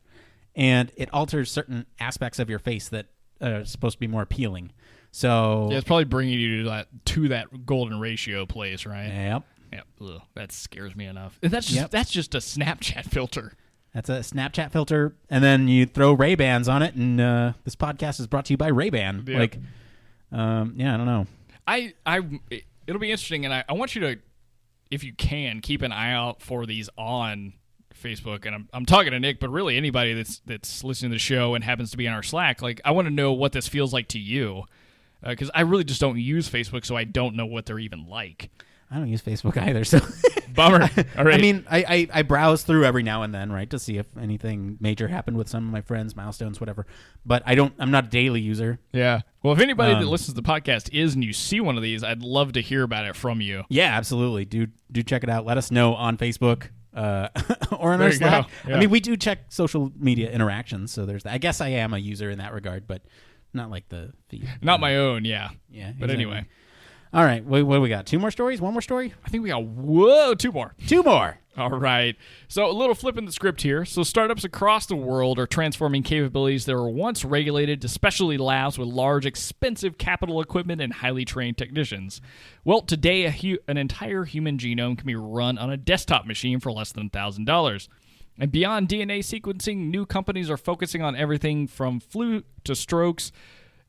and it alters certain aspects of your face that are supposed to be more appealing. So it's probably bringing you to that golden ratio place, right? Yep. Ugh, that scares me enough. And that's just a Snapchat filter. That's a Snapchat filter, and then you throw Ray-Bans on it, and this podcast is brought to you by Ray-Ban. Yep. I don't know. It'll be interesting, and I want you to, if you can, keep an eye out for these on Facebook. And I'm talking to Nick, but really anybody that's listening to the show and happens to be on our Slack. I want to know what this feels like to you. Because I really just don't use Facebook, so I don't know what they're even like. I don't use Facebook either, so Bummer. All right. I mean, I browse through every now and then, right, to see if anything major happened with some of my friends, milestones, whatever. But I'm not a daily user. Yeah. Well, if anybody that listens to the podcast is and you see one of these, I'd love to hear about it from you. Yeah, absolutely. Do check it out. Let us know on Facebook or on There our you Slack. go. Yeah. I mean, we do check social media interactions, so there's that. I guess I am a user in that regard, but not like the feed. Not my own, yeah. Yeah. But exactly. anyway. All right. What do we got? 2 more stories? 1 more story? I think we got, 2 more. 2 more. All right. So a little flip in the script here. So startups across the world are transforming capabilities that were once regulated to specialty labs with large, expensive capital equipment and highly trained technicians. Well, today an entire human genome can be run on a desktop machine for less than $1,000. And beyond DNA sequencing, new companies are focusing on everything from flu to strokes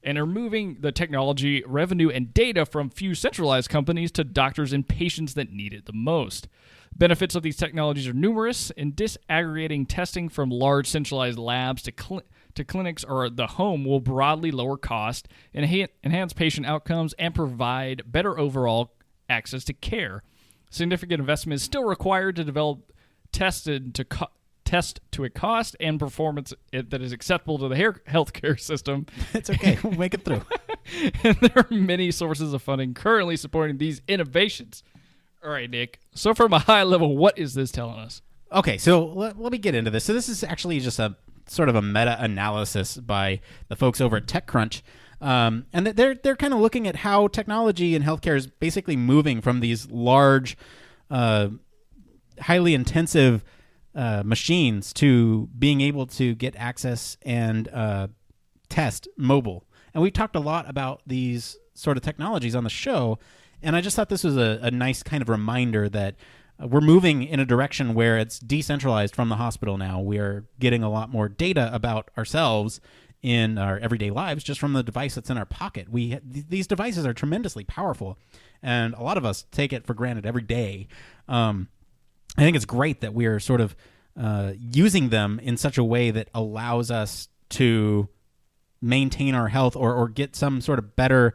and are moving the technology, revenue, and data from few centralized companies to doctors and patients that need it the most. Benefits of these technologies are numerous, and disaggregating testing from large centralized labs to clinics or the home will broadly lower cost, enhance patient outcomes, and provide better overall access to care. Significant investment is still required to develop test to a cost and performance that is acceptable to the healthcare system. It's okay. We'll make it through. And there are many sources of funding currently supporting these innovations. All right, Nick. So from a high level, what is this telling us? Okay, so let me get into this. So this is actually just a sort of a meta-analysis by the folks over at TechCrunch. And they're kind of looking at how technology in healthcare is basically moving from these large, highly intensive machines to being able to get access and test mobile. And we've talked a lot about these sort of technologies on the show, and I just thought this was a nice kind of reminder that we're moving in a direction where it's decentralized from the hospital now. We're getting a lot more data about ourselves in our everyday lives just from the device that's in our pocket. These devices are tremendously powerful, and a lot of us take it for granted every day. I think it's great that we're sort of using them in such a way that allows us to maintain our health or get some sort of better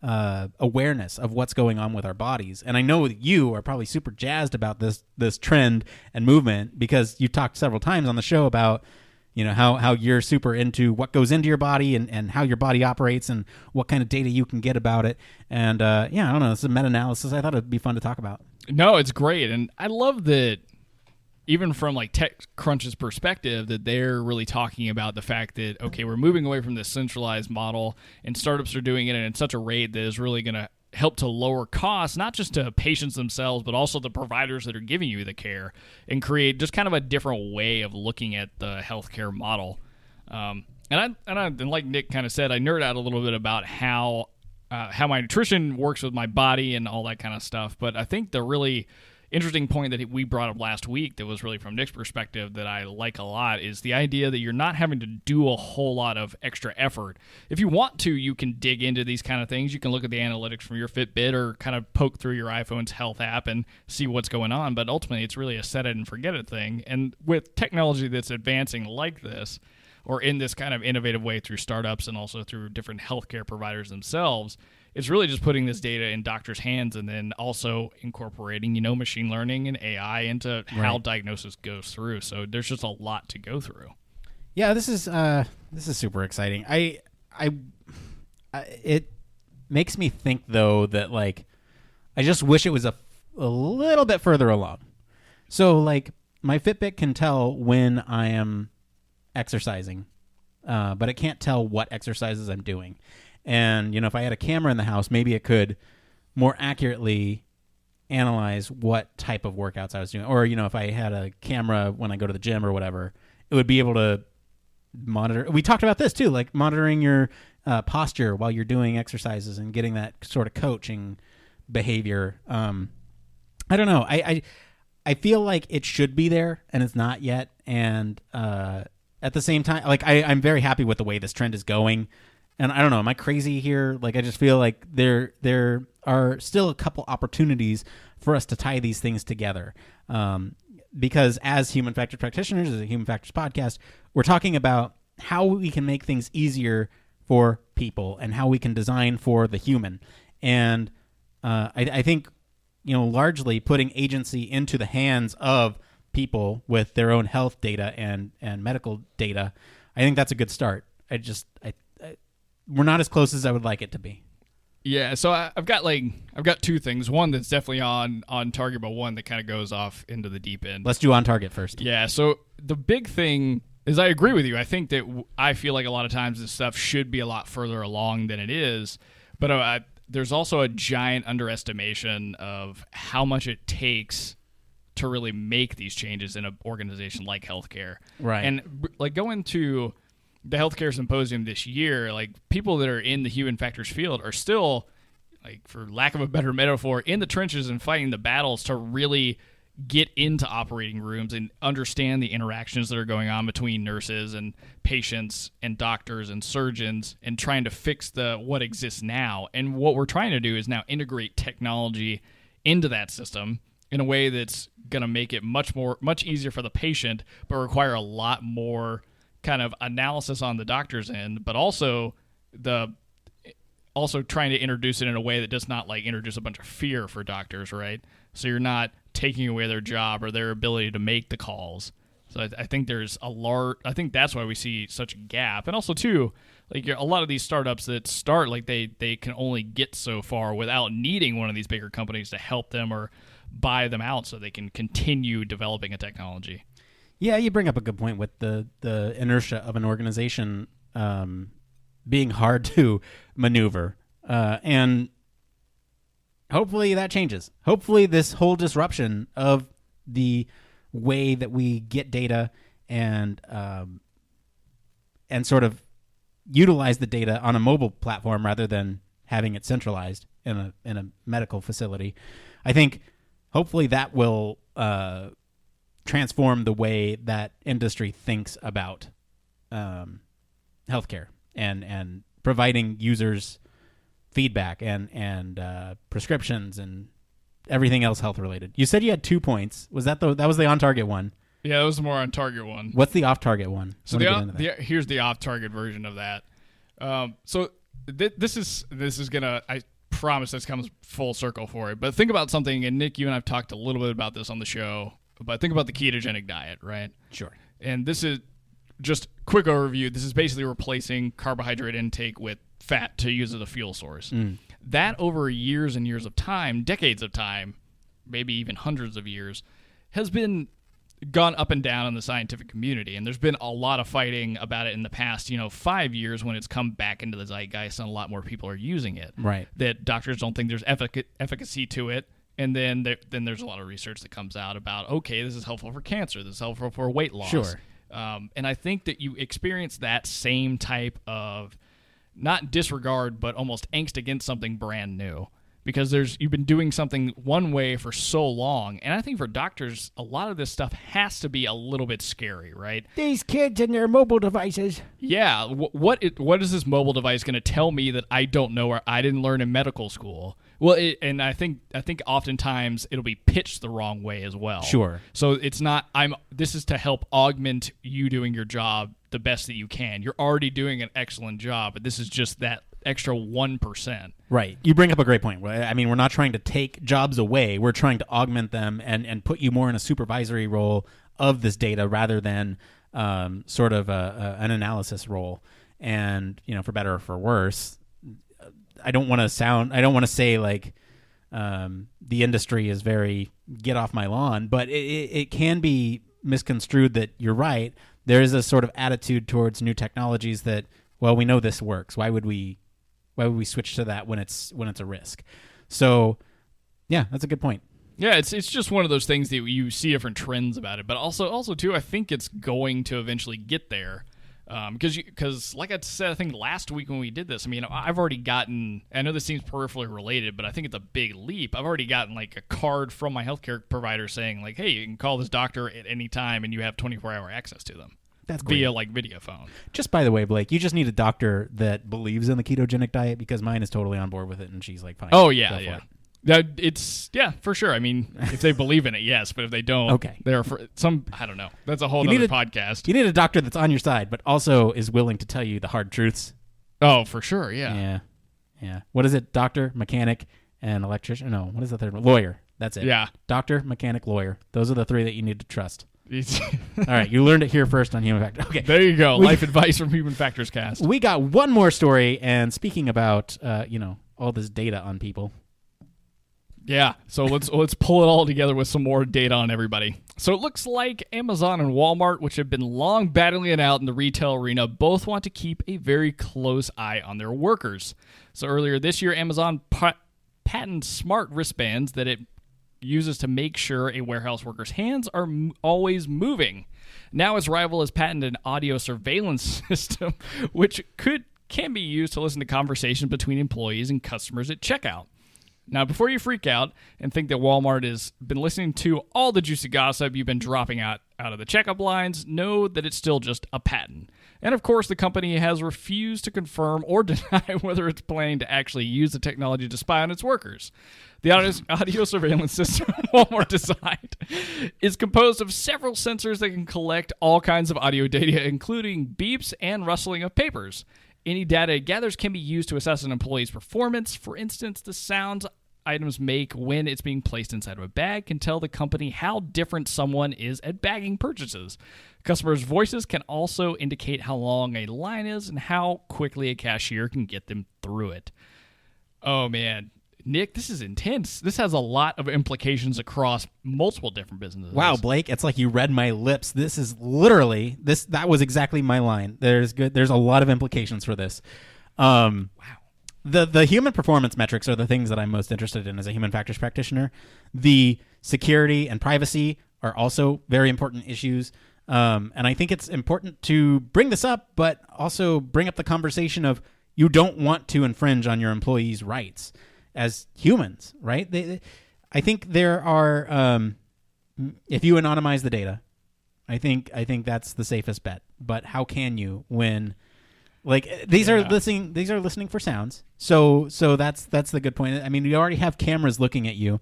awareness of what's going on with our bodies. And I know that you are probably super jazzed about this trend and movement because you talked several times on the show about how you're super into what goes into your body and how your body operates and what kind of data you can get about it. And I don't know, this is a meta-analysis I thought it'd be fun to talk about. No, it's great. And I love that even from like TechCrunch's perspective, that they're really talking about the fact that, okay, we're moving away from this centralized model and startups are doing it at such a rate that is really going to help to lower costs, not just to patients themselves, but also the providers that are giving you the care, and create just kind of a different way of looking at the healthcare model. And like Nick kind of said, I nerd out a little bit about how my nutrition works with my body and all that kind of stuff. But I think the really interesting point that we brought up last week that was really from Nick's perspective that I like a lot is the idea that you're not having to do a whole lot of extra effort. If you want to, you can dig into these kind of things. You can look at the analytics from your Fitbit or kind of poke through your iPhone's health app and see what's going on. But ultimately, it's really a set it and forget it thing. And with technology that's advancing like this, or in this kind of innovative way through startups and also through different healthcare providers themselves, it's really just putting this data in doctors' hands and then also incorporating, machine learning and AI into how diagnosis goes through. So there's just a lot to go through. Yeah, this is super exciting. It makes me think though that I just wish it was a little bit further along. So my Fitbit can tell when I am exercising, but it can't tell what exercises I'm doing. And, if I had a camera in the house, maybe it could more accurately analyze what type of workouts I was doing. Or, if I had a camera when I go to the gym or whatever, it would be able to monitor. We talked about this too, monitoring your posture while you're doing exercises and getting that sort of coaching behavior. I don't know. I feel like it should be there and it's not yet. And at the same time, I'm very happy with the way this trend is going. And I don't know, am I crazy here? I just feel like there are still a couple opportunities for us to tie these things together. Because as human factors practitioners, as a Human Factors podcast, we're talking about how we can make things easier for people and how we can design for the human. And I think largely putting agency into the hands of people with their own health data and medical data, I think that's a good start. We're not as close as I would like it to be. Yeah, so I've got two things. One that's definitely on target, but one that kind of goes off into the deep end. Let's do on target first. Yeah, so the big thing is I agree with you. I think that I feel like a lot of times this stuff should be a lot further along than it is, but there's also a giant underestimation of how much it takes to really make these changes in an organization like healthcare. Right. And like going to the healthcare symposium this year, like people that are in the human factors field are still, like for lack of a better metaphor, in the trenches and fighting the battles to really get into operating rooms and understand the interactions that are going on between nurses and patients and doctors and surgeons and trying to fix what exists now. And what we're trying to do is now integrate technology into that system in a way that's going to make it much easier for the patient, but require a lot more kind of analysis on the doctor's end, but also trying to introduce it in a way that does not like introduce a bunch of fear for doctors, right? So you're not taking away their job or their ability to make the calls. So I think there's I think that's why we see such a gap. And also too, like a lot of these startups that start, like they can only get so far without needing one of these bigger companies to help them or buy them out so they can continue developing a technology. Yeah, you bring up a good point with the inertia of an organization being hard to maneuver. And hopefully that changes. Hopefully this whole disruption of the way that we get data and sort of utilize the data on a mobile platform rather than having it centralized in a medical facility, I think hopefully that will transform the way that industry thinks about healthcare and providing users feedback and prescriptions and everything else health related. You said you had 2 points. Was that that was the on target one? Yeah, that was the more on target one. What's the off target one? So here's the off target version of that. This is gonna, I promise this comes full circle for it. But think about something, and Nick, you and I've talked a little bit about this on the show. But think about the ketogenic diet, right? Sure. And this is just quick overview. This is basically replacing carbohydrate intake with fat to use as a fuel source. That over years and years of time, decades of time, maybe even hundreds of years, has been gone up and down in the scientific community. And there's been a lot of fighting about it in the past, 5 years when it's come back into the zeitgeist and a lot more people are using it. Right. That doctors don't think there's efficacy to it. And then there's a lot of research that comes out about, okay, this is helpful for cancer. This is helpful for weight loss. Sure. And I think that you experience that same type of, not disregard, but almost angst against something brand new. Because you've been doing something one way for so long. And I think for doctors, a lot of this stuff has to be a little bit scary, right? These kids and their mobile devices. Yeah. What is this mobile device going to tell me that I don't know or I didn't learn in medical school? Well, and I think oftentimes it'll be pitched the wrong way as well. Sure. So it's not, this is to help augment you doing your job the best that you can. You're already doing an excellent job, but this is just that extra 1%. Right. You bring up a great point. I mean, we're not trying to take jobs away. We're trying to augment them and put you more in a supervisory role of this data rather than sort of an analysis role. And, for better or for worse, I don't want to say like the industry is very get off my lawn, but it can be misconstrued that you're right. There is a sort of attitude towards new technologies that, well, we know this works. Why would we switch to that when it's a risk? So, yeah, that's a good point. Yeah, it's just one of those things that you see different trends about it, but also too, I think it's going to eventually get there. Because like I said, I think last week when we did this, I mean, I've already gotten, I know this seems peripherally related, but I think it's a big leap. I've already gotten like a card from my healthcare provider saying like, hey, you can call this doctor at any time and you have 24-hour access to them. That's great. Via like video phone. Just by the way, Blake, you just need a doctor that believes in the ketogenic diet because mine is totally on board with it and she's like, fine. Oh, yeah, yeah. It's for sure. I mean, if they believe in it, yes. But if they don't, okay. They're for some. I don't know. That's a whole other podcast. You need a doctor that's on your side, but also is willing to tell you the hard truths. Oh, for sure. Yeah. Yeah. What is it? Doctor, mechanic, and electrician? No. What is the third one? Lawyer. That's it. Yeah. Doctor, mechanic, lawyer. Those are the three that you need to trust. All right, you learned it here first on Human Factors. Okay. There you go. Life advice from Human Factors Cast. We got one more story, and speaking about, all this data on people. Yeah, so let's pull it all together with some more data on everybody. So it looks like Amazon and Walmart, which have been long battling it out in the retail arena, both want to keep a very close eye on their workers. So earlier this year, Amazon patented smart wristbands that it uses to make sure a warehouse worker's hands are always moving. Now its rival has patented an audio surveillance system, which can be used to listen to conversations between employees and customers at checkout. Now, before you freak out and think that Walmart has been listening to all the juicy gossip you've been dropping out of the checkup lines, know that it's still just a patent. And of course, the company has refused to confirm or deny whether it's planning to actually use the technology to spy on its workers. The audio surveillance system Walmart designed is composed of several sensors that can collect all kinds of audio data, including beeps and rustling of papers. Any data it gathers can be used to assess an employee's performance. For instance, the sounds items make when it's being placed inside of a bag can tell the company how different someone is at bagging purchases. Customers' voices can also indicate how long a line is and how quickly a cashier can get them through it. Oh, man. Nick, this is intense. This has a lot of implications across multiple different businesses. Wow, Blake, it's like you read my lips. This is literally that was exactly my line. There's a lot of implications for this. Wow. The human performance metrics are the things that I'm most interested in as a human factors practitioner. The security and privacy are also very important issues. And I think it's important to bring this up, but also bring up the conversation of you don't want to infringe on your employees' rights as humans, right? I think there are, if you anonymize the data, I think that's the safest bet. But how can you when, like, these are listening for sounds. So that's the good point. I mean, you already have cameras looking at you.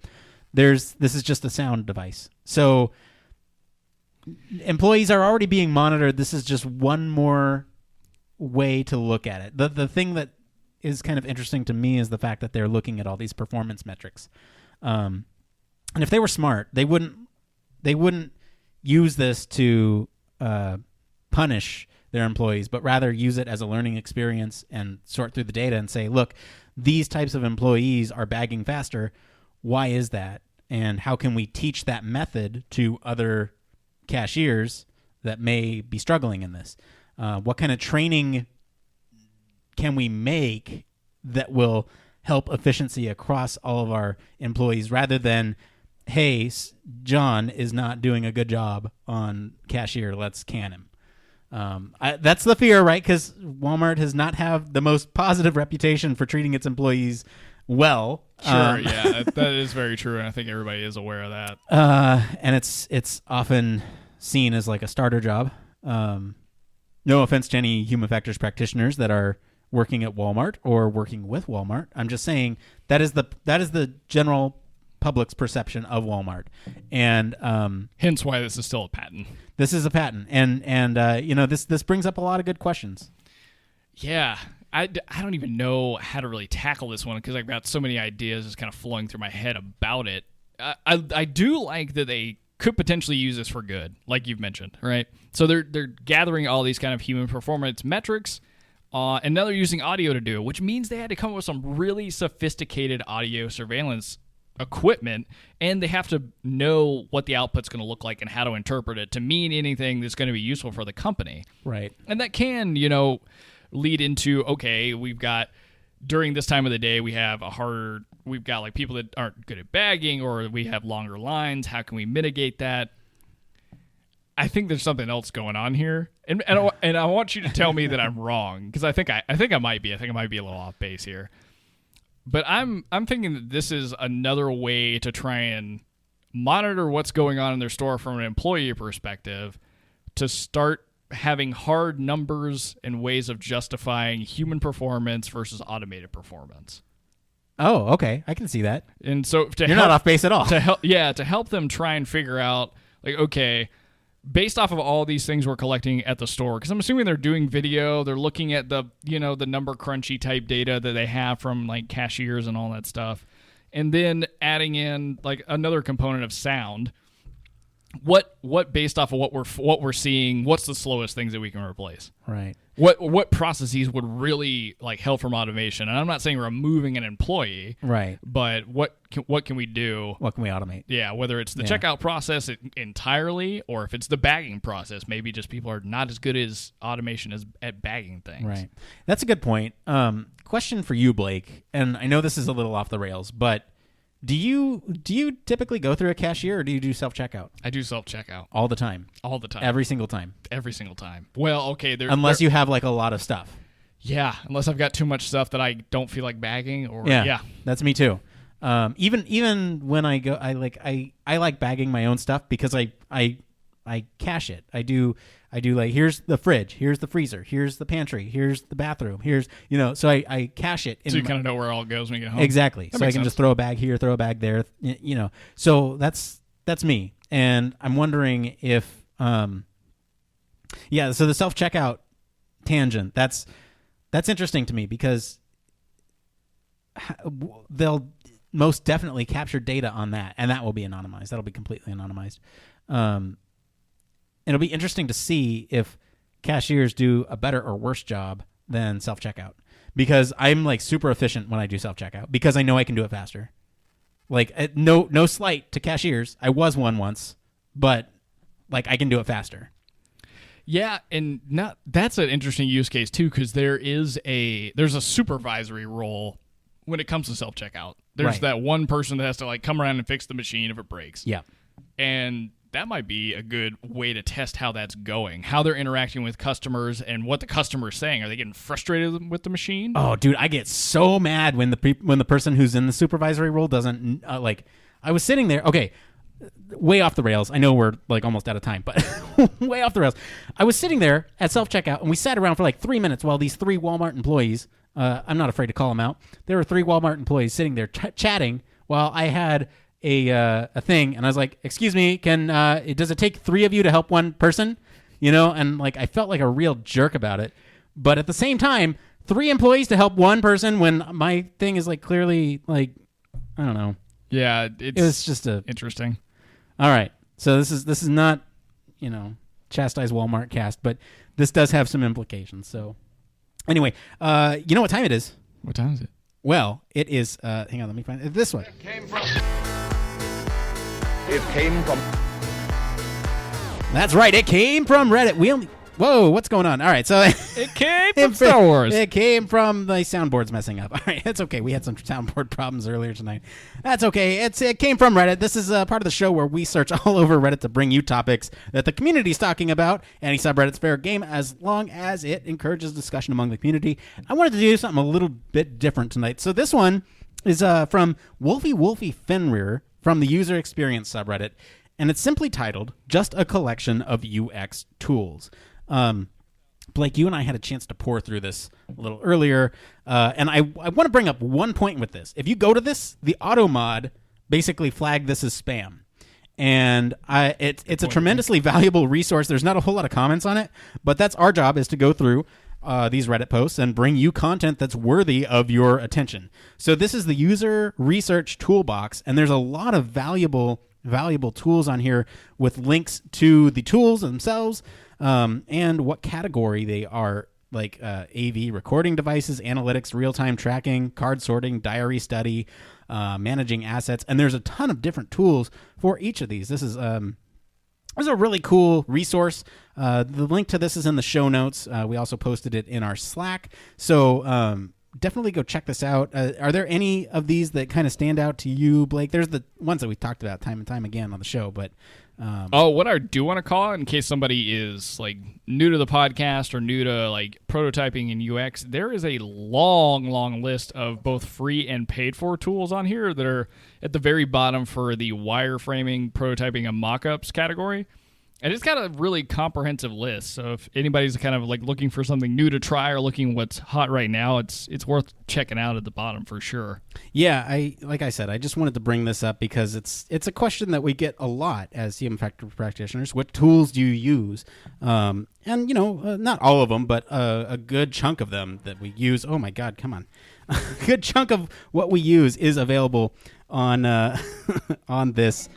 This is just a sound device. So employees are already being monitored. This is just one more way to look at it. The thing that is kind of interesting to me is the fact that they're looking at all these performance metrics. And if they were smart, they wouldn't use this to punish their employees, but rather use it as a learning experience and sort through the data and say, look, these types of employees are bagging faster. Why is that? And how can we teach that method to other cashiers that may be struggling in this? What kind of training can we make that will help efficiency across all of our employees rather than, hey, John is not doing a good job on cashier, let's can him. That's the fear, right? Because Walmart does not have the most positive reputation for treating its employees well. Sure, yeah, that is very true, and I think everybody is aware of that. And it's often seen as like a starter job. No offense to any human factors practitioners that are working at Walmart or working with Walmart. I'm just saying that is the general public's perception of Walmart, and hence why this is still a patent. This is a patent, and this brings up a lot of good questions. Yeah, I don't even know how to really tackle this one because I've got so many ideas just kind of flowing through my head about it. I do like that they could potentially use this for good, like you've mentioned, right? So they're gathering all these kind of human performance metrics. And now they're using audio to do it, which means they had to come up with some really sophisticated audio surveillance equipment, and they have to know what the output's going to look like and how to interpret it to mean anything that's going to be useful for the company. Right. And that can, lead into, okay, we've got, during this time of the day, we've got like people that aren't good at bagging, or we have longer lines. How can we mitigate that? I think there's something else going on here, and I want you to tell me that I'm wrong, because I think I might be. I think I might be a little off base here, but I'm thinking that this is another way to try and monitor what's going on in their store from an employee perspective, to start having hard numbers and ways of justifying human performance versus automated performance. Oh, okay, I can see that. And so you're not off base at all. To help them try and figure out, like, okay, based off of all these things we're collecting at the store, because I'm assuming they're doing video, they're looking at the number crunchy type data that they have from like cashiers and all that stuff, and then adding in like another component of sound. What based off of what we're seeing, what's the slowest things that we can replace? Right. What processes would really like help from automation? And I'm not saying removing an employee, Right. but what can we do? What can we automate? Yeah, whether it's the checkout process entirely or if it's the bagging process, maybe just people are not as good as automation as at bagging things. Right. That's a good point. Question for you, Blake, and I know this is a little off the rails, but do you typically go through a cashier or do you do self-checkout? I do self-checkout. All the time? All the time. Every single time? Every single time. Well, okay. Unless you have like a lot of stuff. Yeah, unless I've got too much stuff that I don't feel like bagging or yeah. That's me too. Even when I go, I like bagging my own stuff because I cache it. I do like, here's the fridge, here's the freezer, here's the pantry, here's the bathroom, here's, so I cache it. So you kind of know where it all goes when you get home. Exactly. That so I makes can sense. just throw a bag here, throw a bag there, So that's me. And I'm wondering if, so the self-checkout tangent, that's interesting to me because they'll most definitely capture data on that, and that will be anonymized. That'll be completely anonymized. It'll be interesting to see if cashiers do a better or worse job than self-checkout, because I'm like super efficient when I do self-checkout because I know I can do it faster. Like no slight to cashiers. I was one once, but like I can do it faster. Yeah, and that's an interesting use case too, because there's a supervisory role when it comes to self-checkout. There's Right. that one person that has to like come around and fix the machine if it breaks. Yeah. And that might be a good way to test how that's going, how they're interacting with customers and what the customer is saying. Are they getting frustrated with the machine? Oh, dude, I get so mad when the person who's in the supervisory role doesn't I was sitting there. Okay, way off the rails. I know we're like almost out of time, but way off the rails. I was sitting there at self-checkout, and we sat around for like 3 minutes while these 3 Walmart employees, I'm not afraid to call them out, there were 3 Walmart employees sitting there chatting while I had a thing, and I was like, excuse me, does it take 3 of you to help one person? And like I felt like a real jerk about it. But at the same time, 3 employees to help one person when my thing is like clearly like, I don't know. Yeah, It was just interesting. All right. So this is not, chastise Walmart cast, but this does have some implications. So anyway, you know what time it is? What time is it? Well, it is, hang on, let me find it. This one. It came from. That's right. It came from Reddit. Whoa, what's going on? All right, so It came from Star Wars. It came from the soundboards messing up. All right, it's okay. We had some soundboard problems earlier tonight. That's okay. It came from Reddit. This is part of the show where we search all over Reddit to bring you topics that the community's talking about. Any subreddit's fair game as long as it encourages discussion among the community. I wanted to do something a little bit different tonight. So this one is from Wolfie Fenrir from the User Experience subreddit, and it's simply titled "Just a Collection of UX Tools." Blake, you and I had a chance to pour through this a little earlier, and I want to bring up one point with this. If you go to this, the auto mod basically flagged this as spam, and it's a tremendously valuable resource. There's not a whole lot of comments on it, but that's our job, is to go through these Reddit posts and bring you content that's worthy of your attention. So this is the User Research Toolbox, and there's a lot of valuable tools on here with links to the tools themselves, and what category they are, like AV recording devices, analytics, real-time tracking, card sorting, diary study, managing assets, and there's a ton of different tools for each of these. This is a really cool resource. The link to this is in the show notes. We also posted it in our Slack, so definitely go check this out. Are there any of these that kind of stand out to you, Blake? There's the ones that we talked about time and time again on the show, but what I do want to call it, in case somebody is like new to the podcast or new to like prototyping and UX, there is a long list of both free and paid for tools on here that are at the very bottom for the wireframing, prototyping, and mockups category. And it's got a really comprehensive list. So if anybody's kind of like looking for something new to try or looking what's hot right now, it's worth checking out at the bottom for sure. Yeah, like I said, I just wanted to bring this up because it's a question that we get a lot as human factor practitioners. What tools do you use? And not all of them, but a good chunk of them that we use. Oh my God, come on! A good chunk of what we use is available on on this.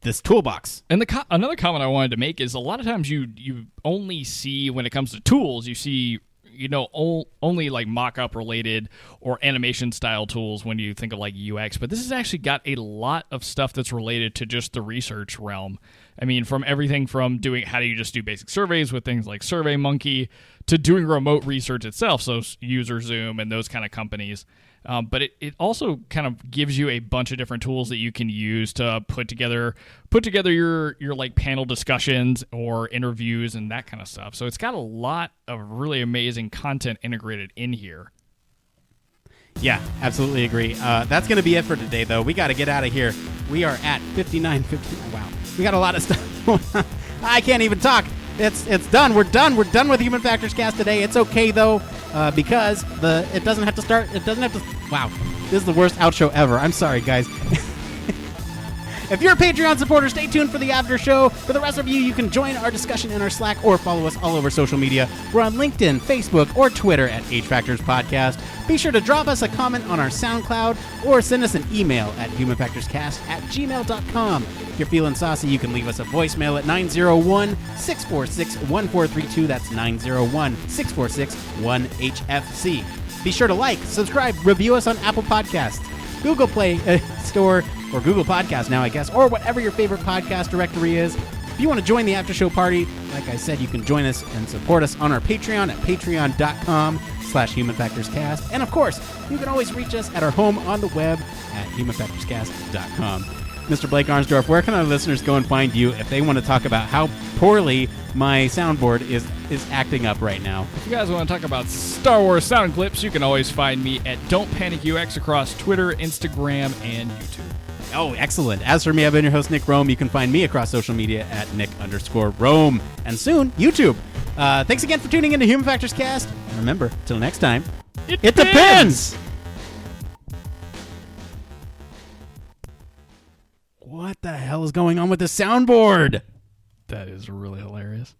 This toolbox. And another comment I wanted to make is a lot of times you only see, when it comes to tools, you see only like mock-up related or animation style tools when you think of like UX, but this has actually got a lot of stuff that's related to just the research realm. I mean, from everything from doing how do you just do basic surveys with things like SurveyMonkey to doing remote research itself, so UserZoom and those kind of companies. But it also kind of gives you a bunch of different tools that you can use to put together your like panel discussions or interviews and that kind of stuff. So it's got a lot of really amazing content integrated in here. Yeah, absolutely agree. That's going to be it for today, though. We got to get out of here. We are at 59. Wow, we got a lot of stuff going on. I can't even talk. It's done. We're done. We're done with Human Factors Cast today. It's okay though, because it doesn't have to start. It doesn't have to. Wow, this is the worst outro ever. I'm sorry, guys. If you're a Patreon supporter, stay tuned for the after show. For the rest of you, you can join our discussion in our Slack or follow us all over social media. We're on LinkedIn, Facebook, or Twitter at HFactors Podcast. Be sure to drop us a comment on our SoundCloud or send us an email at humanfactorscast@gmail.com. If you're feeling saucy, you can leave us a voicemail at 901-646-1432. That's 901-646-1HFC. Be sure to like, subscribe, review us on Apple Podcasts, Google Play Store, or Google Podcasts now, I guess, or whatever your favorite podcast directory is. If you want to join the after show party, like I said, you can join us and support us on our Patreon at patreon.com/humanfactorscast. And of course, you can always reach us at our home on the web at humanfactorscast.com. Mr. Blake Arnsdorff, where can our listeners go and find you if they want to talk about how poorly my soundboard is acting up right now? If you guys want to talk about Star Wars sound clips, you can always find me at Don't Panic UX across Twitter, Instagram, and YouTube. Oh, excellent. As for me, I've been your host, Nick Roome. You can find me across social media at Nick_Roome. And soon, YouTube. Thanks again for tuning into Human Factors Cast. And remember, till next time, it depends! What the hell is going on with the soundboard? That is really hilarious.